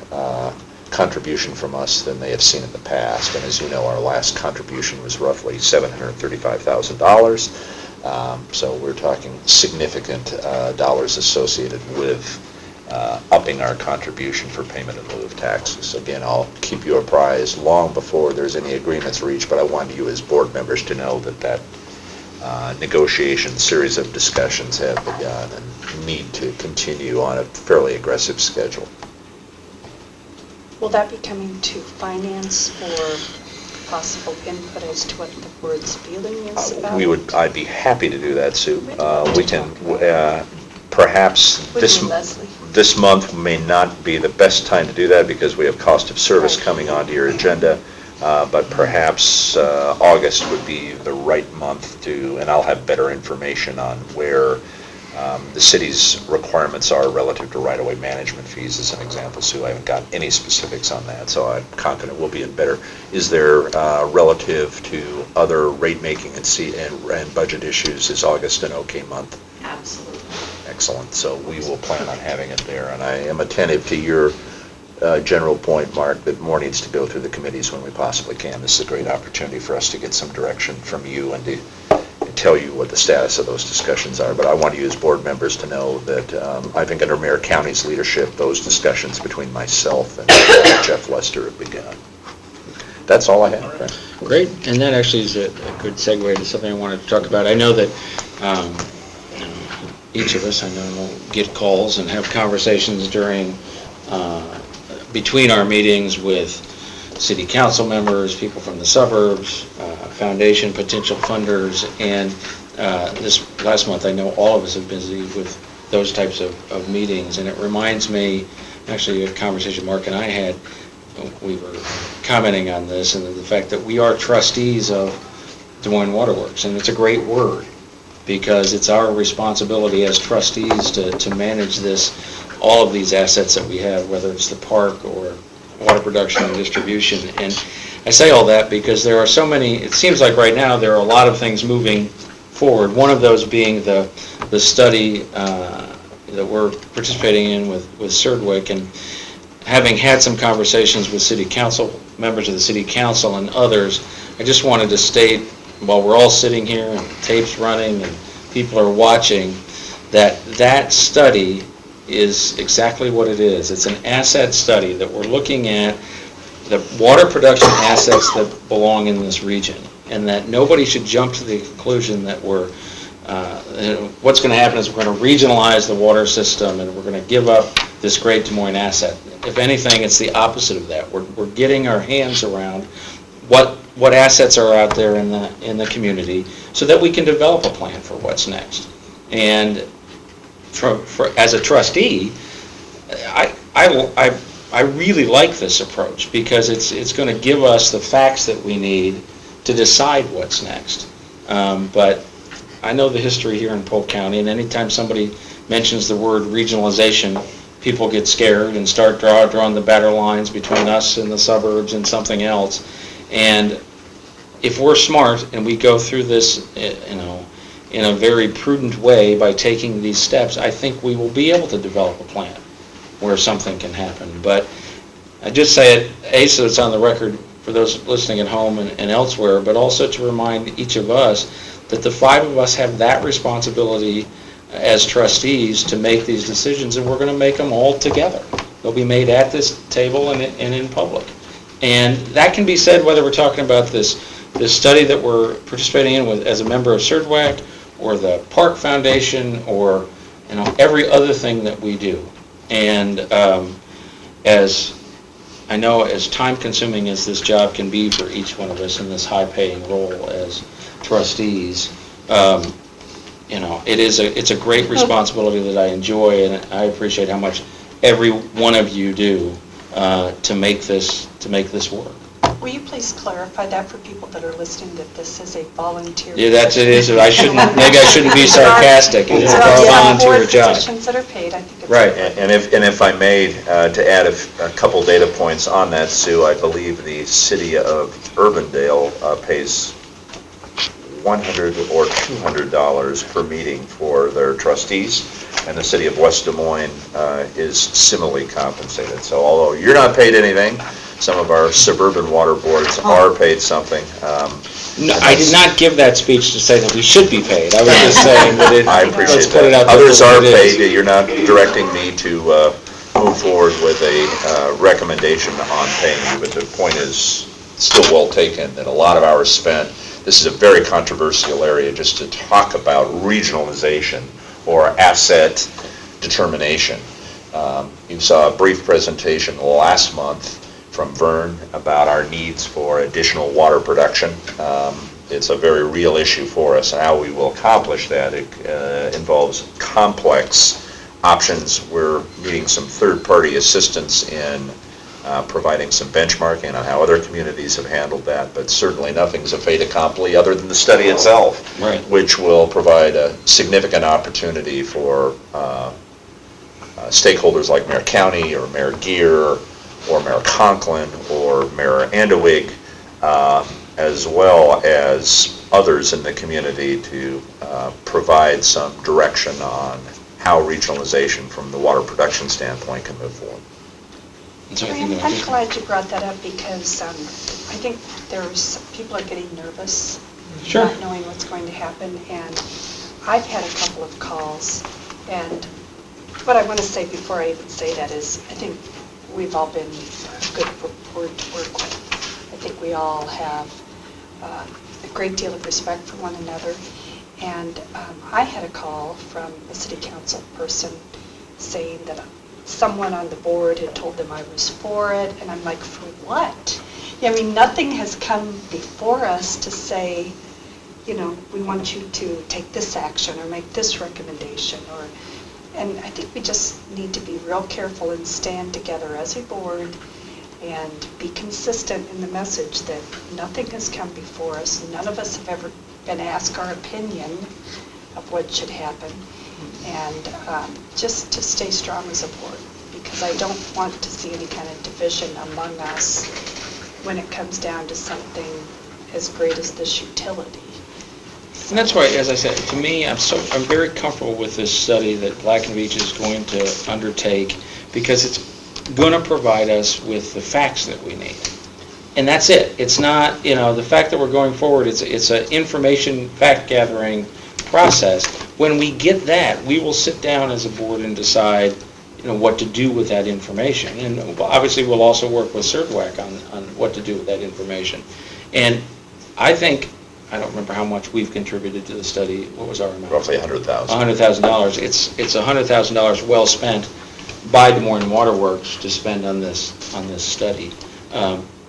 contribution from us than they have seen in the past. And as you know, our last contribution was roughly $735,000. So we're talking significant dollars associated with upping our contribution for payment in lieu of taxes. Again, I'll keep you apprised long before there's any agreements reached, but I want you as board members to know that negotiation series of discussions have begun and need to continue on a fairly aggressive schedule. Will that be coming to finance for possible input as to what the board's feeling is about it? I'd be happy to do that, Sue. We can, perhaps this month may not be the best time to do that because we have cost of service coming onto your agenda. But perhaps August would be the right month to, and I'll have better information on where the city's requirements are relative to right-of-way management fees, as an example, Sue. I haven't got any specifics on that, so I'm confident we'll be in better. Is there, relative to other rate-making and budget issues, is August an okay month? Absolutely. Excellent. So we will plan on having it there, and I am attentive to your general point, Mark, that more needs to go through the committees when we possibly can. This is a great opportunity for us to get some direction from you and to tell you what the status of those discussions are. But I want you as board members to know that I think under Mayor County's leadership, those discussions between myself and Jeff Lester have begun. That's all I have. Frank. Great, and that actually is a good segue to something I wanted to talk about. I know that each of us, I know, will get calls and have conversations between our meetings with city council members, people from the suburbs, foundation, potential funders, and this last month I know all of us have been busy with those types of meetings, and it reminds me, actually a conversation Mark and I had, we were commenting on this, and the fact that we are trustees of Des Moines Waterworks, and it's a great word, because it's our responsibility as trustees to manage all of these assets that we have, whether it's the park or water production and distribution. And I say all that because there are so many, it seems like right now there are a lot of things moving forward. One of those being the study that we're participating in with Serdwick, and having had some conversations with city council, members of the city council and others, I just wanted to state, while we're all sitting here and tape's running and people are watching, that study is exactly what it is. It's an asset study that we're looking at the water production assets that belong in this region, and that nobody should jump to the conclusion that what's going to happen is we're going to regionalize the water system and we're going to give up this great Des Moines asset. If anything, it's the opposite of that. We're getting our hands around what assets are out there in the community so that we can develop a plan for what's next. And as a trustee, I really like this approach because it's going to give us the facts that we need to decide what's next. But I know the history here in Polk County, and anytime somebody mentions the word regionalization, people get scared and start drawing the better lines between us and the suburbs and something else. And if we're smart and we go through this, in a very prudent way by taking these steps, I think we will be able to develop a plan where something can happen. But I just say it, A, so it's on the record for those listening at home and elsewhere, but also to remind each of us that the 5 of us have that responsibility as trustees to make these decisions, and we're going to make them all together. They'll be made at this table and in public. And that can be said whether we're talking about this study that we're participating in with as a member of CERDWAC, or the Park Foundation, or every other thing that we do. And as I know, as time-consuming as this job can be for each one of us in this high-paying role as trustees, it's a great responsibility that I enjoy, and I appreciate how much every one of you do to make this work. Will you please clarify that for people that are listening, that this is a volunteer? Yeah, it is. Maybe I shouldn't be sarcastic. It is a volunteer job. Positions that are paid, I think it's. Right. And if I may, to add a couple data points on that, Sue, I believe the city of Urbandale pays $100 or $200 per meeting for their trustees, and the city of West Des Moines is similarly compensated. So although you're not paid anything, some of our suburban water boards are paid something. No, I did not give that speech to say that we should be paid. I was just saying that I appreciate let's put it out that. there Others for are what it is. paid. You're not directing me to move forward with a recommendation on paying you, but the point is still well taken, that a lot of hours spent. This is a very controversial area just to talk about regionalization or asset determination. You saw a brief presentation last month from Vern about our needs for additional water production. It's a very real issue for us, and how we will accomplish that. It involves complex options. We're needing some third-party assistance in providing some benchmarking on how other communities have handled that, but certainly nothing's a fait accompli other than the study itself, Right. which will provide a significant opportunity for stakeholders like Mayor County or Mayor Gear or Mayor Conklin or Mayor Andewig, as well as others in the community, to provide some direction on how regionalization from the water production standpoint can move forward. I'm glad you brought that up, because I think people are getting nervous, Sure. not knowing what's going to happen, and I've had a couple of calls, and what I want to say before I even say that is, I think we've all been a good board to work with. I think we all have a great deal of respect for one another, and I had a call from a city council person saying that someone on the board had told them I was for it, and I'm like, for what? I mean, nothing has come before us to say, we want you to take this action or make this recommendation, and I think we just need to be real careful and stand together as a board and be consistent in the message that nothing has come before us. None of us have ever been asked our opinion of what should happen, and just to stay strong as a board, because I don't want to see any kind of division among us when it comes down to something as great as this utility. And that's why, as I said, to me, I'm very comfortable with this study that Black & Veatch is going to undertake, because it's going to provide us with the facts that we need. And that's it. It's not, the fact that we're going forward, it's an information fact-gathering process. When we get that, we will sit down as a board and decide, what to do with that information. And obviously, we'll also work with CERDWAC on what to do with that information. And I think, I don't remember how much we've contributed to the study. What was our amount? Roughly $100,000. $100,000. It's $100,000 well spent by Des Moines Water Works to spend on this study,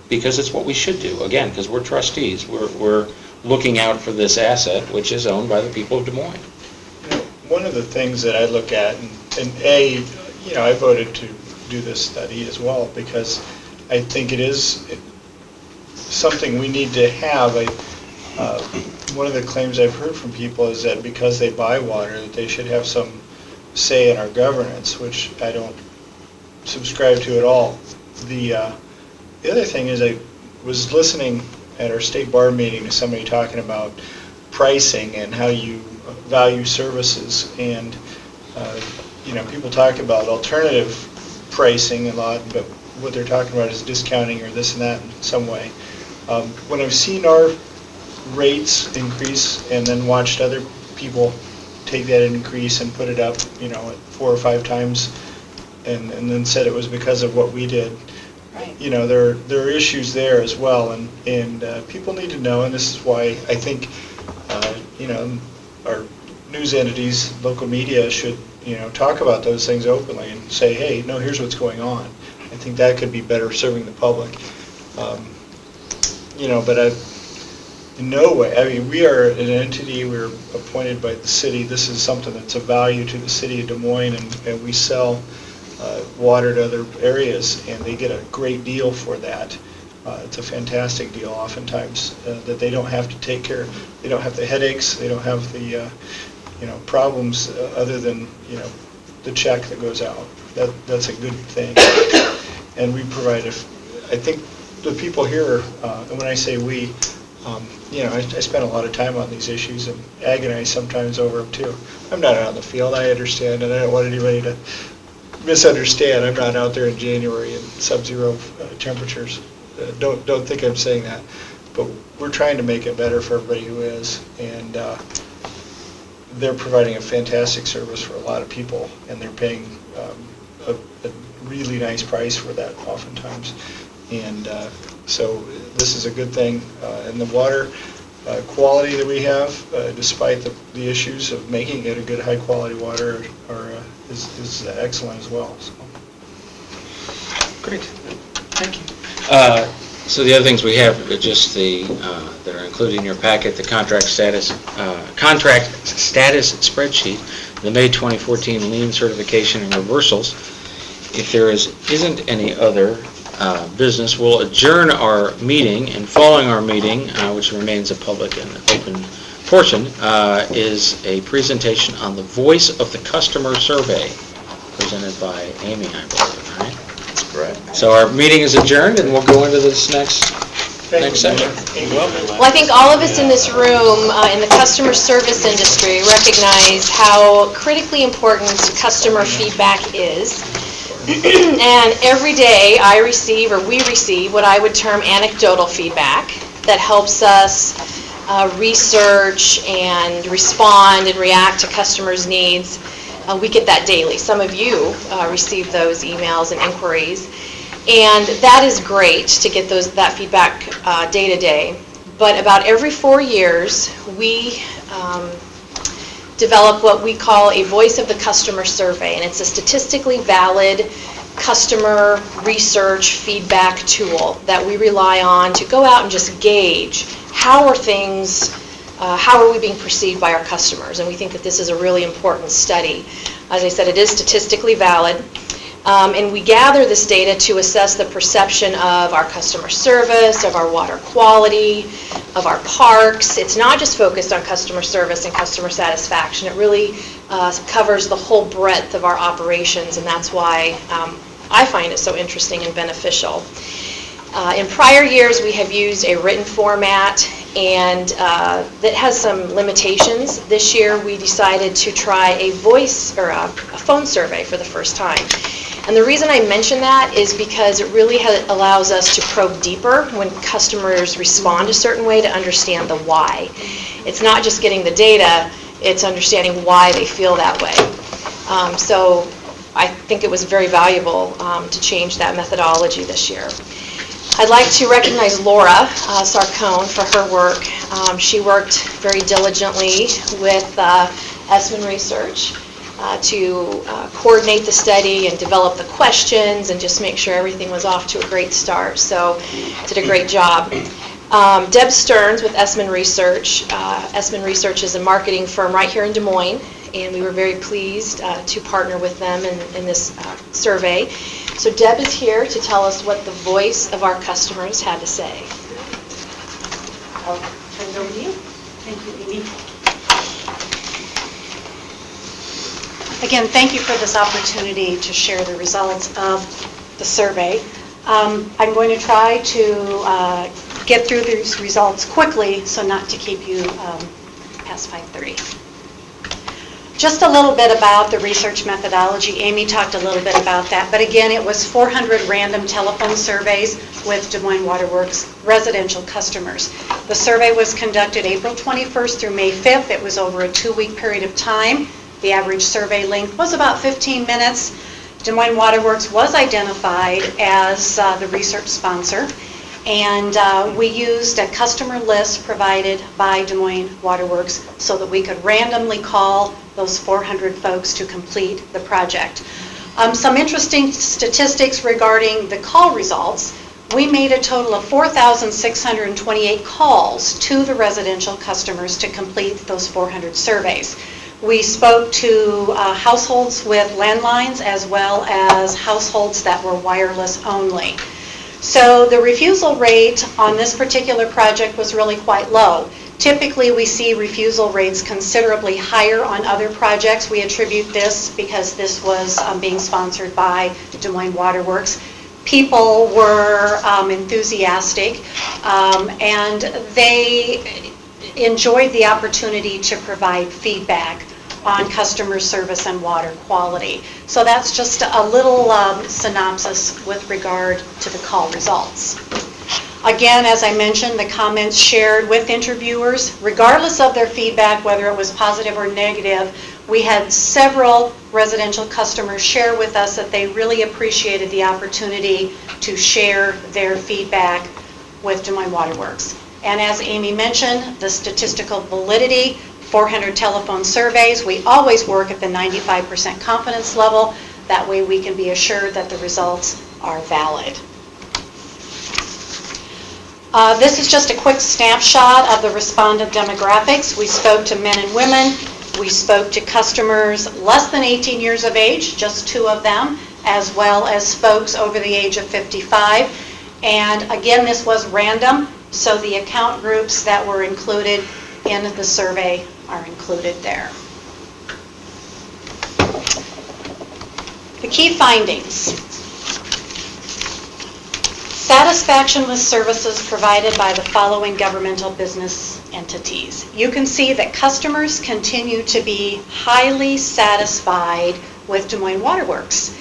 because it's what we should do. Again, because we're trustees. We're looking out for this asset, which is owned by the people of Des Moines. One of the things that I look at, and I voted to do this study as well, because I think it is something we need to have. One of the claims I've heard from people is that because they buy water, that they should have some say in our governance, which I don't subscribe to at all. The other thing is, I was listening at our state bar meeting to somebody talking about pricing and how you value services, and people talk about alternative pricing a lot, but what they're talking about is discounting or this and that in some way. When I've seen our rates increase and then watched other people take that increase and put it up, you know, 4 or 5 times, and then said it was because of what we did. Right. You know, there are issues there as well, and people need to know, and this is why I think, you know, our news entities, local media should, you know, talk about those things openly and say, hey, no, here's what's going on. I think that could be better serving the public. You know, but in no way, I mean, we are an entity, we're appointed by the city. This is something that's of value to the city of Des Moines, and we sell water to other areas, and they get a great deal for that. It's a fantastic deal oftentimes that they don't have to take care of. They don't have the headaches, they don't have the, you know, problems other than, you know, the check that goes out. That's a good thing. And we provide, I think the people here, and when I say we, you know, I spend a lot of time on these issues and agonize sometimes over them too. I'm not out in the field, I understand, and I don't want anybody to misunderstand. I'm not out there in January in sub-zero temperatures. Don't think I'm saying that. But we're trying to make it better for everybody who is, and they're providing a fantastic service for a lot of people, and they're paying a really nice price for that oftentimes. And so this is a good thing. And the water quality that we have, despite the issues of making it a good high-quality water, is excellent as well. So. Great. Thank you. So the other things we have are just that are included in your packet, the contract status spreadsheet, the May 2014 lien certification and reversals. If there isn't any other business, we'll adjourn our meeting, and following our meeting, which remains a public and open portion, is a presentation on the Voice of the Customer survey, presented by Amy, I believe, right? That's correct. So our meeting is adjourned, and we'll go into this next section. Well, I think all of us in this room in the customer service industry recognize how critically important customer feedback is. And every day we receive what I would term anecdotal feedback that helps us research and respond and react to customers' needs. We get that daily. Some of you receive those emails and inquiries. And that is great to get that feedback day to day. But about every 4 years, we develop what we call a Voice of the Customer survey. And it's a statistically valid customer research feedback tool that we rely on to go out and just gauge how are we being perceived by our customers. And we think that this is a really important study. As I said, it is statistically valid. And we gather this data to assess the perception of our customer service, of our water quality, of our parks. It's not just focused on customer service and customer satisfaction. It really covers the whole breadth of our operations, and that's why I find it so interesting and beneficial. In prior years, we have used a written format, and that has some limitations. This year, we decided to try a voice or a phone survey for the first time. And the reason I mention that is because it really allows us to probe deeper when customers respond a certain way to understand the why. It's not just getting the data, it's understanding why they feel that way. So I think it was very valuable to change that methodology this year. I'd like to recognize Laura Sarcone for her work. She worked very diligently with Esmond Research to coordinate the study and develop the questions and just make sure everything was off to a great start. So did a great job. Deb Stearns with Esmond Research. Esmond Research is a marketing firm right here in Des Moines, and we were very pleased to partner with them in this survey. So Deb is here to tell us what the voice of our customers had to say. I'll turn it over to you. Thank you, Amy. Again, thank you for this opportunity to share the results of the survey. I'm going to try to get through these results quickly so not to keep you past 5:30. Just a little bit about the research methodology. Amy talked a little bit about that, but again, it was 400 random telephone surveys with Des Moines Waterworks residential customers. The survey was conducted April 21st through May 5th. It was over a 2-week period of time. The average survey length was about 15 minutes. Des Moines Waterworks was identified as the research sponsor, and we used a customer list provided by Des Moines Waterworks so that we could randomly call those 400 folks to complete the project. Some interesting statistics regarding the call results. We made a total of 4,628 calls to the residential customers to complete those 400 surveys. We spoke to households with landlines as well as households that were wireless only. So the refusal rate on this particular project was really quite low. Typically, we see refusal rates considerably higher on other projects. We attribute this because this was being sponsored by Des Moines Waterworks. People were enthusiastic, and they enjoyed the opportunity to provide feedback on customer service and water quality. So that's just a little synopsis with regard to the call results. Again, as I mentioned, the comments shared with interviewers, regardless of their feedback, whether it was positive or negative, we had several residential customers share with us that they really appreciated the opportunity to share their feedback with Des Moines Waterworks. And as Amy mentioned, the statistical validity, 400 telephone surveys, we always work at the 95% confidence level. That way we can be assured that the results are valid. This is just a quick snapshot of the respondent demographics. We spoke to men and women. We spoke to customers less than 18 years of age, just 2 of them, as well as folks over the age of 55. And again, this was random, so the account groups that were included in the survey are included there. The key findings. Satisfaction with services provided by the following governmental business entities. You can see that customers continue to be highly satisfied with Des Moines Waterworks.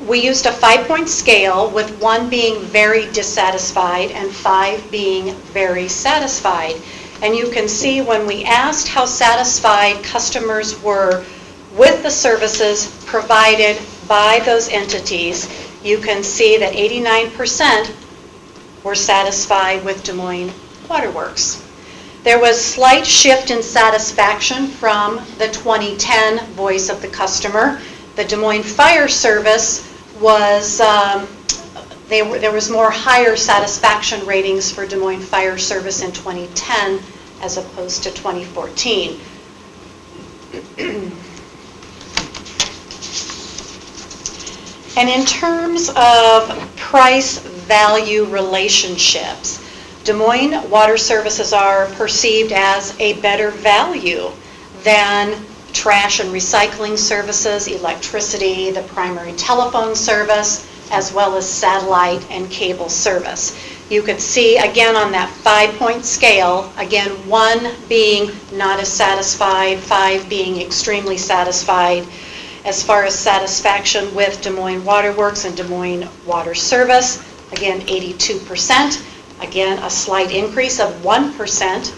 We used a 5-point scale, with 1 being very dissatisfied and 5 being very satisfied. And you can see when we asked how satisfied customers were with the services provided by those entities, you can see that 89% were satisfied with Des Moines Waterworks. There was slight shift in satisfaction from the 2010 voice of the customer. The Des Moines Fire Service was, there was more higher satisfaction ratings for Des Moines Fire Service in 2010 as opposed to 2014. And in terms of price-value relationships, Des Moines Water Services are perceived as a better value than trash and recycling services, electricity, the primary telephone service, as well as satellite and cable service. You could see, again, on that 5-point scale, again, 1 being not as satisfied, 5 being extremely satisfied. As far as satisfaction with Des Moines Waterworks and Des Moines Water Service, again, 82%. Again, a slight increase of 1%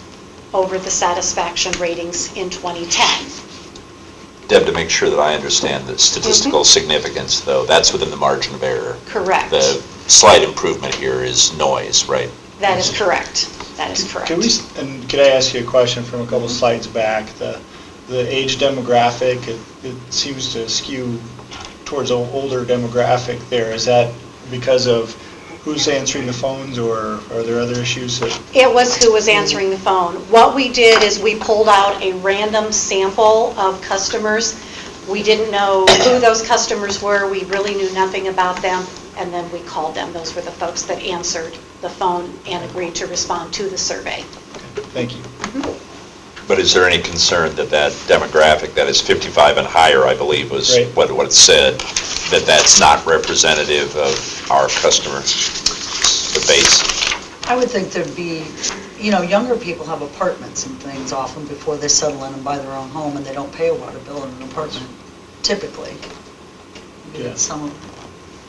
over the satisfaction ratings in 2010. Deb, to make sure that I understand the statistical significance, though, that's within the margin of error. Correct. The slight improvement here is noise, right? That is correct. That is correct. Could I ask you a question from a couple slides back? The age demographic, it seems to skew towards an older demographic there. Is that because of who's answering the phones, or are there other issues? It was who was answering the phone. What we did is we pulled out a random sample of customers. We didn't know who those customers were. We really knew nothing about them, and then we called them. Those were the folks that answered the phone and agreed to respond to the survey. Thank you. But is there any concern that that demographic, that is 55 and higher, I believe was what it said, that that's not representative of our customers, the base? I would think there'd be, younger people have apartments and things often before they settle in and buy their own home, and they don't pay a water bill in an apartment, typically. Maybe Yeah. that's some of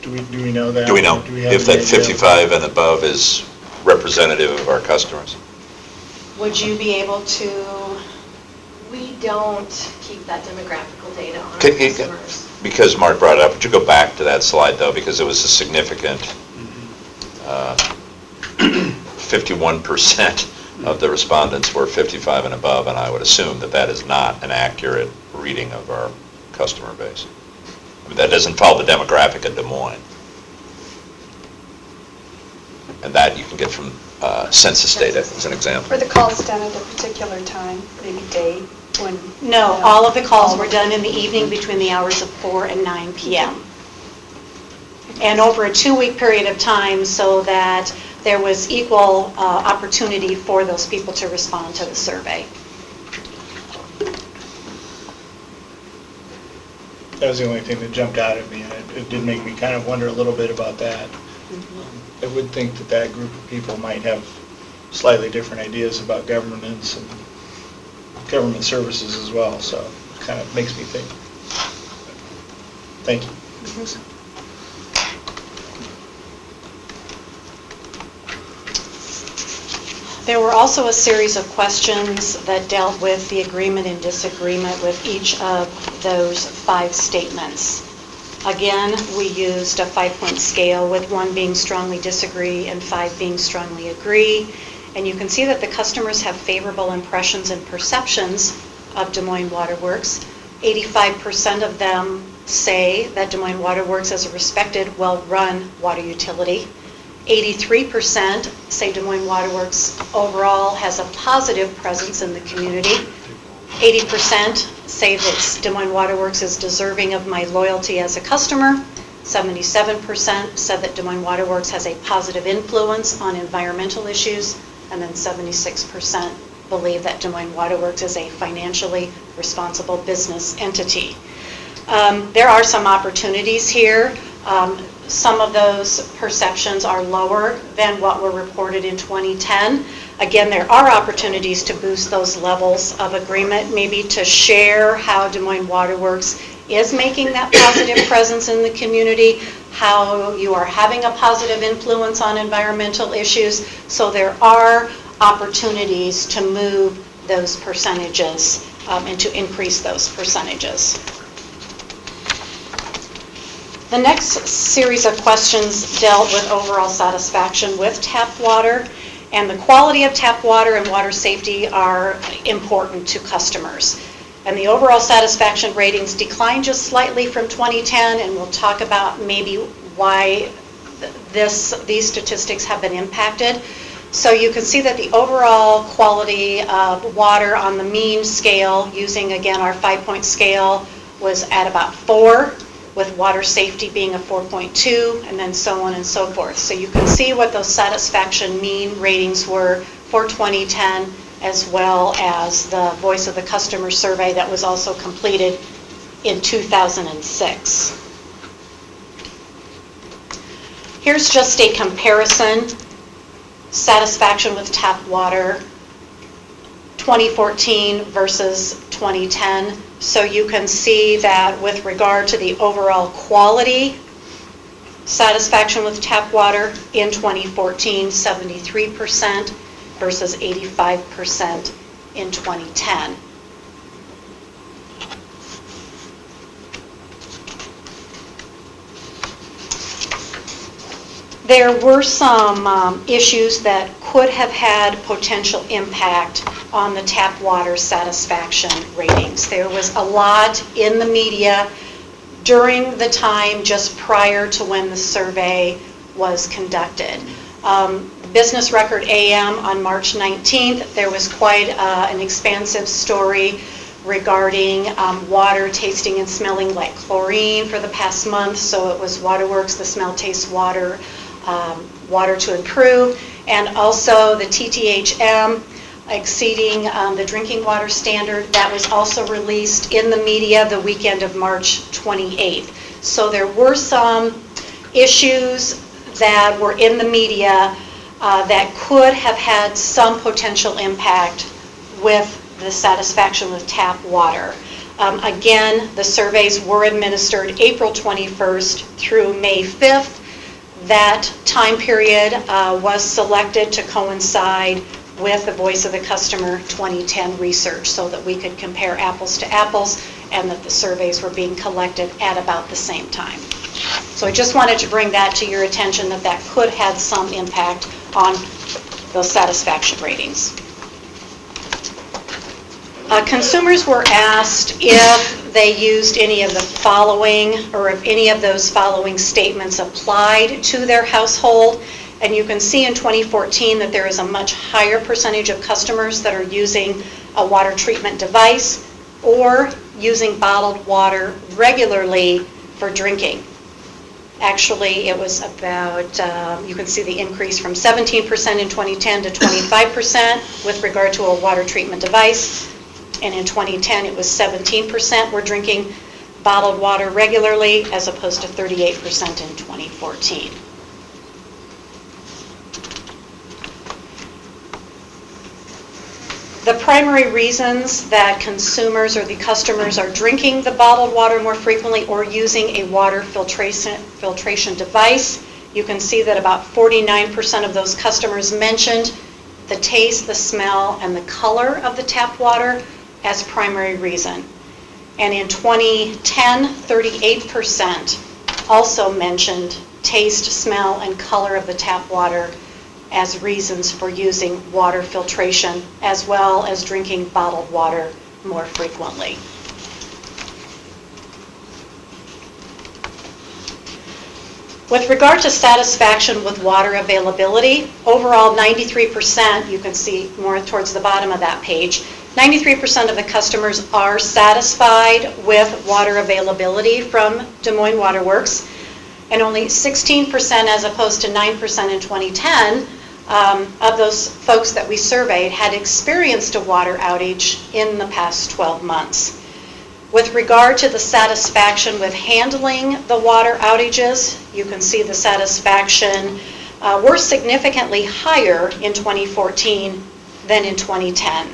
Do we know that? Do we know Do we have if any that idea? 55 and above is representative of our customers? Would you be able to, we don't keep that demographical data on our Can you- customers. Because Mark brought it up, would you go back to that slide, though, because it was a significant, 51% of the respondents were 55 and above, and I would assume that that is not an accurate reading of our customer base. I mean, that doesn't follow the demographic of Des Moines. And that you can get from census data, as an example. Were the calls done at a particular time, maybe day, when? No, all of the calls were done in the evening between the hours of 4 and 9 p.m. And over a 2-week period of time, so that there was equal opportunity for those people to respond to the survey. That was the only thing that jumped out at me, and it did make me kind of wonder a little bit about that. I would think that that group of people might have slightly different ideas about governance and government services as well, so it kind of makes me think. Thank you. There were also a series of questions that dealt with the agreement and disagreement with each of those 5 statements. Again, we used a 5-point scale, with 1 being strongly disagree and 5 being strongly agree. And you can see that the customers have favorable impressions and perceptions of Des Moines Water Works. 85% of them say that Des Moines Water Works is a respected, well-run water utility. 83% say Des Moines Water Works overall has a positive presence in the community. 80% say that Des Moines Water Works is deserving of my loyalty as a customer. 77% said that Des Moines Water Works has a positive influence on environmental issues. And then 76% believe that Des Moines Water Works is a financially responsible business entity. There are some opportunities here. Some of those perceptions are lower than what were reported in 2010. Again, there are opportunities to boost those levels of agreement, maybe to share how Des Moines Water Works is making that positive presence in the community, how you are having a positive influence on environmental issues. So there are opportunities to move those percentages and to increase those percentages. The next series of questions dealt with overall satisfaction with tap water, and the quality of tap water and water safety are important to customers. And the overall satisfaction ratings declined just slightly from 2010, and we'll talk about maybe why these statistics have been impacted. So you can see that the overall quality of water on the mean scale, using again our 5-point scale, was at about 4. With water safety being a 4.2, and then so on and so forth. So you can see what those satisfaction mean ratings were for 2010, as well as the Voice of the Customer survey that was also completed in 2006. Here's just a comparison. Satisfaction with tap water, 2014 versus 2010. So you can see that with regard to the overall quality, satisfaction with tap water in 2014, 73% versus 85% in 2010. There were some issues that could have had potential impact on the tap water satisfaction ratings. There was a lot in the media during the time just prior to when the survey was conducted. Business Record AM on March 19th, there was quite an expansive story regarding water tasting and smelling like chlorine for the past month. So it was Waterworks, the smell, taste, water, water to improve, and also the TTHM exceeding the drinking water standard. That was also released in the media the weekend of March 28th. So there were some issues that were in the media that could have had some potential impact with the satisfaction with tap water. Again, the surveys were administered April 21st through May 5th. That time period was selected to coincide with the Voice of the Customer 2010 research so that we could compare apples to apples and that the surveys were being collected at about the same time. So I just wanted to bring that to your attention, that that could have some impact on those satisfaction ratings. Consumers were asked if they used any of the following, or if any of those following statements applied to their household. And you can see in 2014 that there is a much higher percentage of customers that are using a water treatment device or using bottled water regularly for drinking. Actually, it was about, you can see the increase from 17% in 2010 to 25% with regard to a water treatment device. And in 2010, it was 17% were drinking bottled water regularly, as opposed to 38% in 2014. The primary reasons that consumers or the customers are drinking the bottled water more frequently or using a water filtration device, you can see that about 49% of those customers mentioned the taste, the smell, and the color of the tap water as primary reason. And in 2010, 38% also mentioned taste, smell, and color of the tap water as reasons for using water filtration, as well as drinking bottled water more frequently. With regard to satisfaction with water availability, overall 93%, you can see more towards the bottom of that page, 93% of the customers are satisfied with water availability from Des Moines Water Works, and only 16%, as opposed to 9% in 2010, of those folks that we surveyed had experienced a water outage in the past 12 months. With regard to the satisfaction with handling the water outages, you can see the satisfaction were significantly higher in 2014 than in 2010.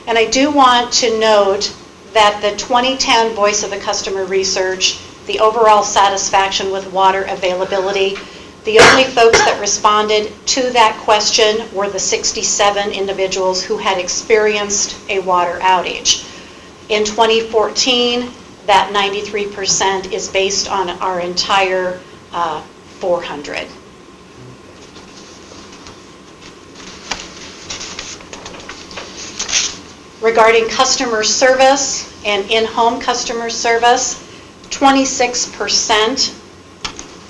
And I do want to note that the 2010 Voice of the Customer research, the overall satisfaction with water availability, the only folks that responded to that question were the 67 individuals who had experienced a water outage. In 2014, that 93% is based on our entire 400. Regarding customer service and in-home customer service, 26%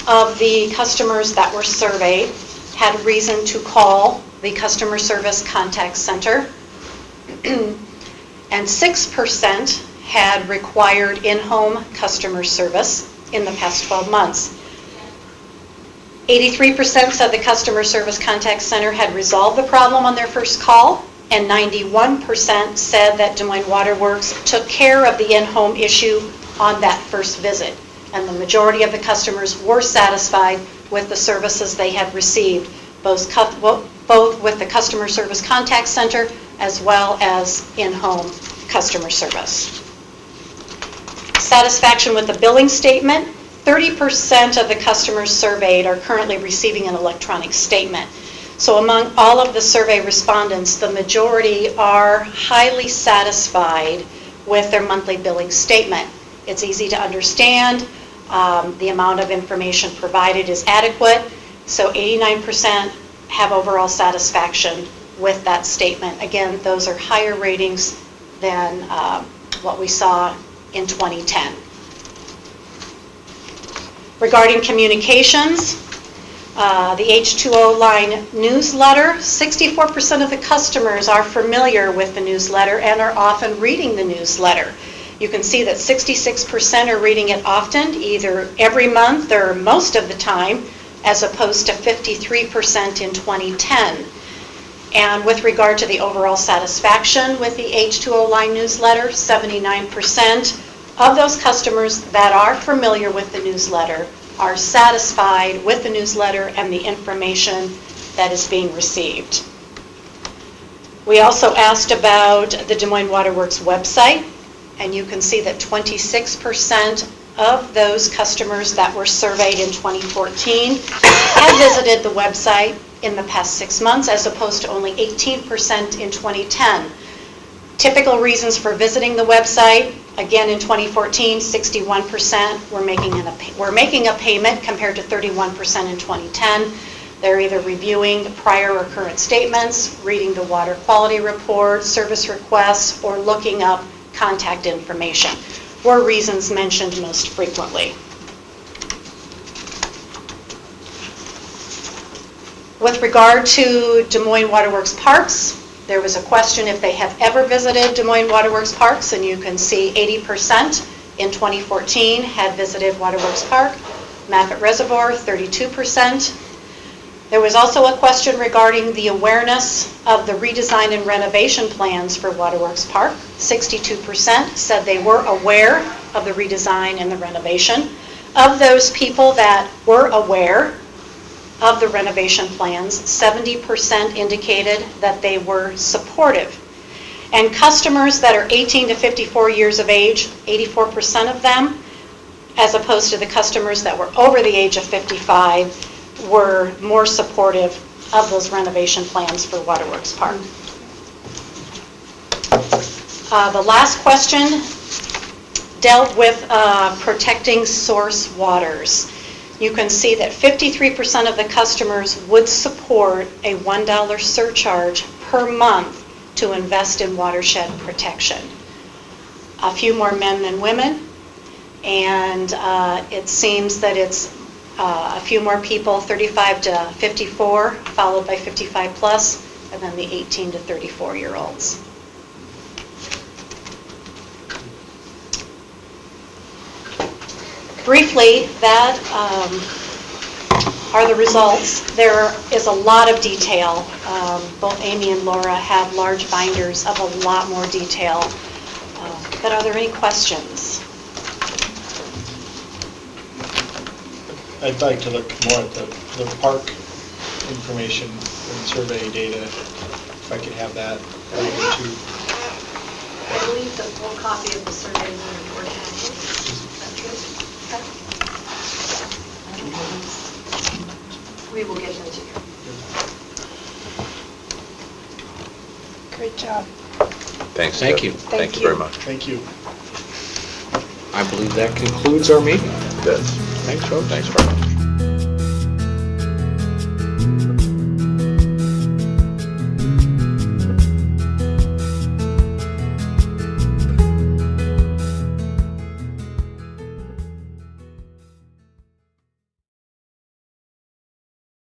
of the customers that were surveyed had reason to call the customer service contact center, and 6% had required in-home customer service in the past 12 months. 83% said the customer service contact center had resolved the problem on their first call, and 91% said that Des Moines Water Works took care of the in-home issue on that first visit. And the majority of the customers were satisfied with the services they had received, both with the customer service contact center as well as in-home customer service. Satisfaction with the billing statement, 30% of the customers surveyed are currently receiving an electronic statement. So among all of the survey respondents, the majority are highly satisfied with their monthly billing statement. It's easy to understand. The amount of information provided is adequate. So 89% have overall satisfaction with that statement. Again, those are higher ratings than what we saw in 2010. Regarding communications, the H2O line newsletter, 64% of the customers are familiar with the newsletter and are often reading the newsletter. You can see that 66% are reading it often, either every month or most of the time, as opposed to 53% in 2010. And with regard to the overall satisfaction with the H2O line newsletter, 79% of those customers that are familiar with the newsletter are satisfied with the newsletter and the information that is being received. We also asked about the Des Moines Water Works website, and you can see that 26% of those customers that were surveyed in 2014 have visited the website in the past 6 months, as opposed to only 18% in 2010. Typical reasons for visiting the website, again in 2014, 61% were making a payment compared to 31% in 2010. They're either reviewing prior or current statements, reading the water quality report, service requests, or looking up contact information, were reasons mentioned most frequently. With regard to Des Moines Water Works parks, there was a question if they have ever visited Des Moines Water Works parks, and you can see 80% in 2014 had visited Waterworks Park. Mappet Reservoir, 32%. There was also a question regarding the awareness of the redesign and renovation plans for Waterworks Park. 62% said they were aware of the redesign and the renovation. Of those people that were aware of the renovation plans, 70% indicated that they were supportive. And customers that are 18 to 54 years of age, 84% of them, as opposed to the customers that were over the age of 55, were more supportive of those renovation plans for Waterworks Park. The last question dealt with protecting source waters. You can see that 53% of the customers would support a $1 surcharge per month to invest in watershed protection. A few more men than women, and it seems that it's a few more people, 35 to 54, followed by 55 plus, and then the 18 to 34-year-olds. Briefly, that are the results. There is a lot of detail. Both Amy and Laura have large binders of a lot more detail. But are there any questions? I'd like to look more at the park information and survey data, if I could have that later too. I believe the full copy of the survey is in your board packet. Is that true? We will get them to you. Great job. Thanks. Thank you. Thank you very much. Thank you. I believe that concludes our meeting. Good. Thanks, folks. Thanks, Brian.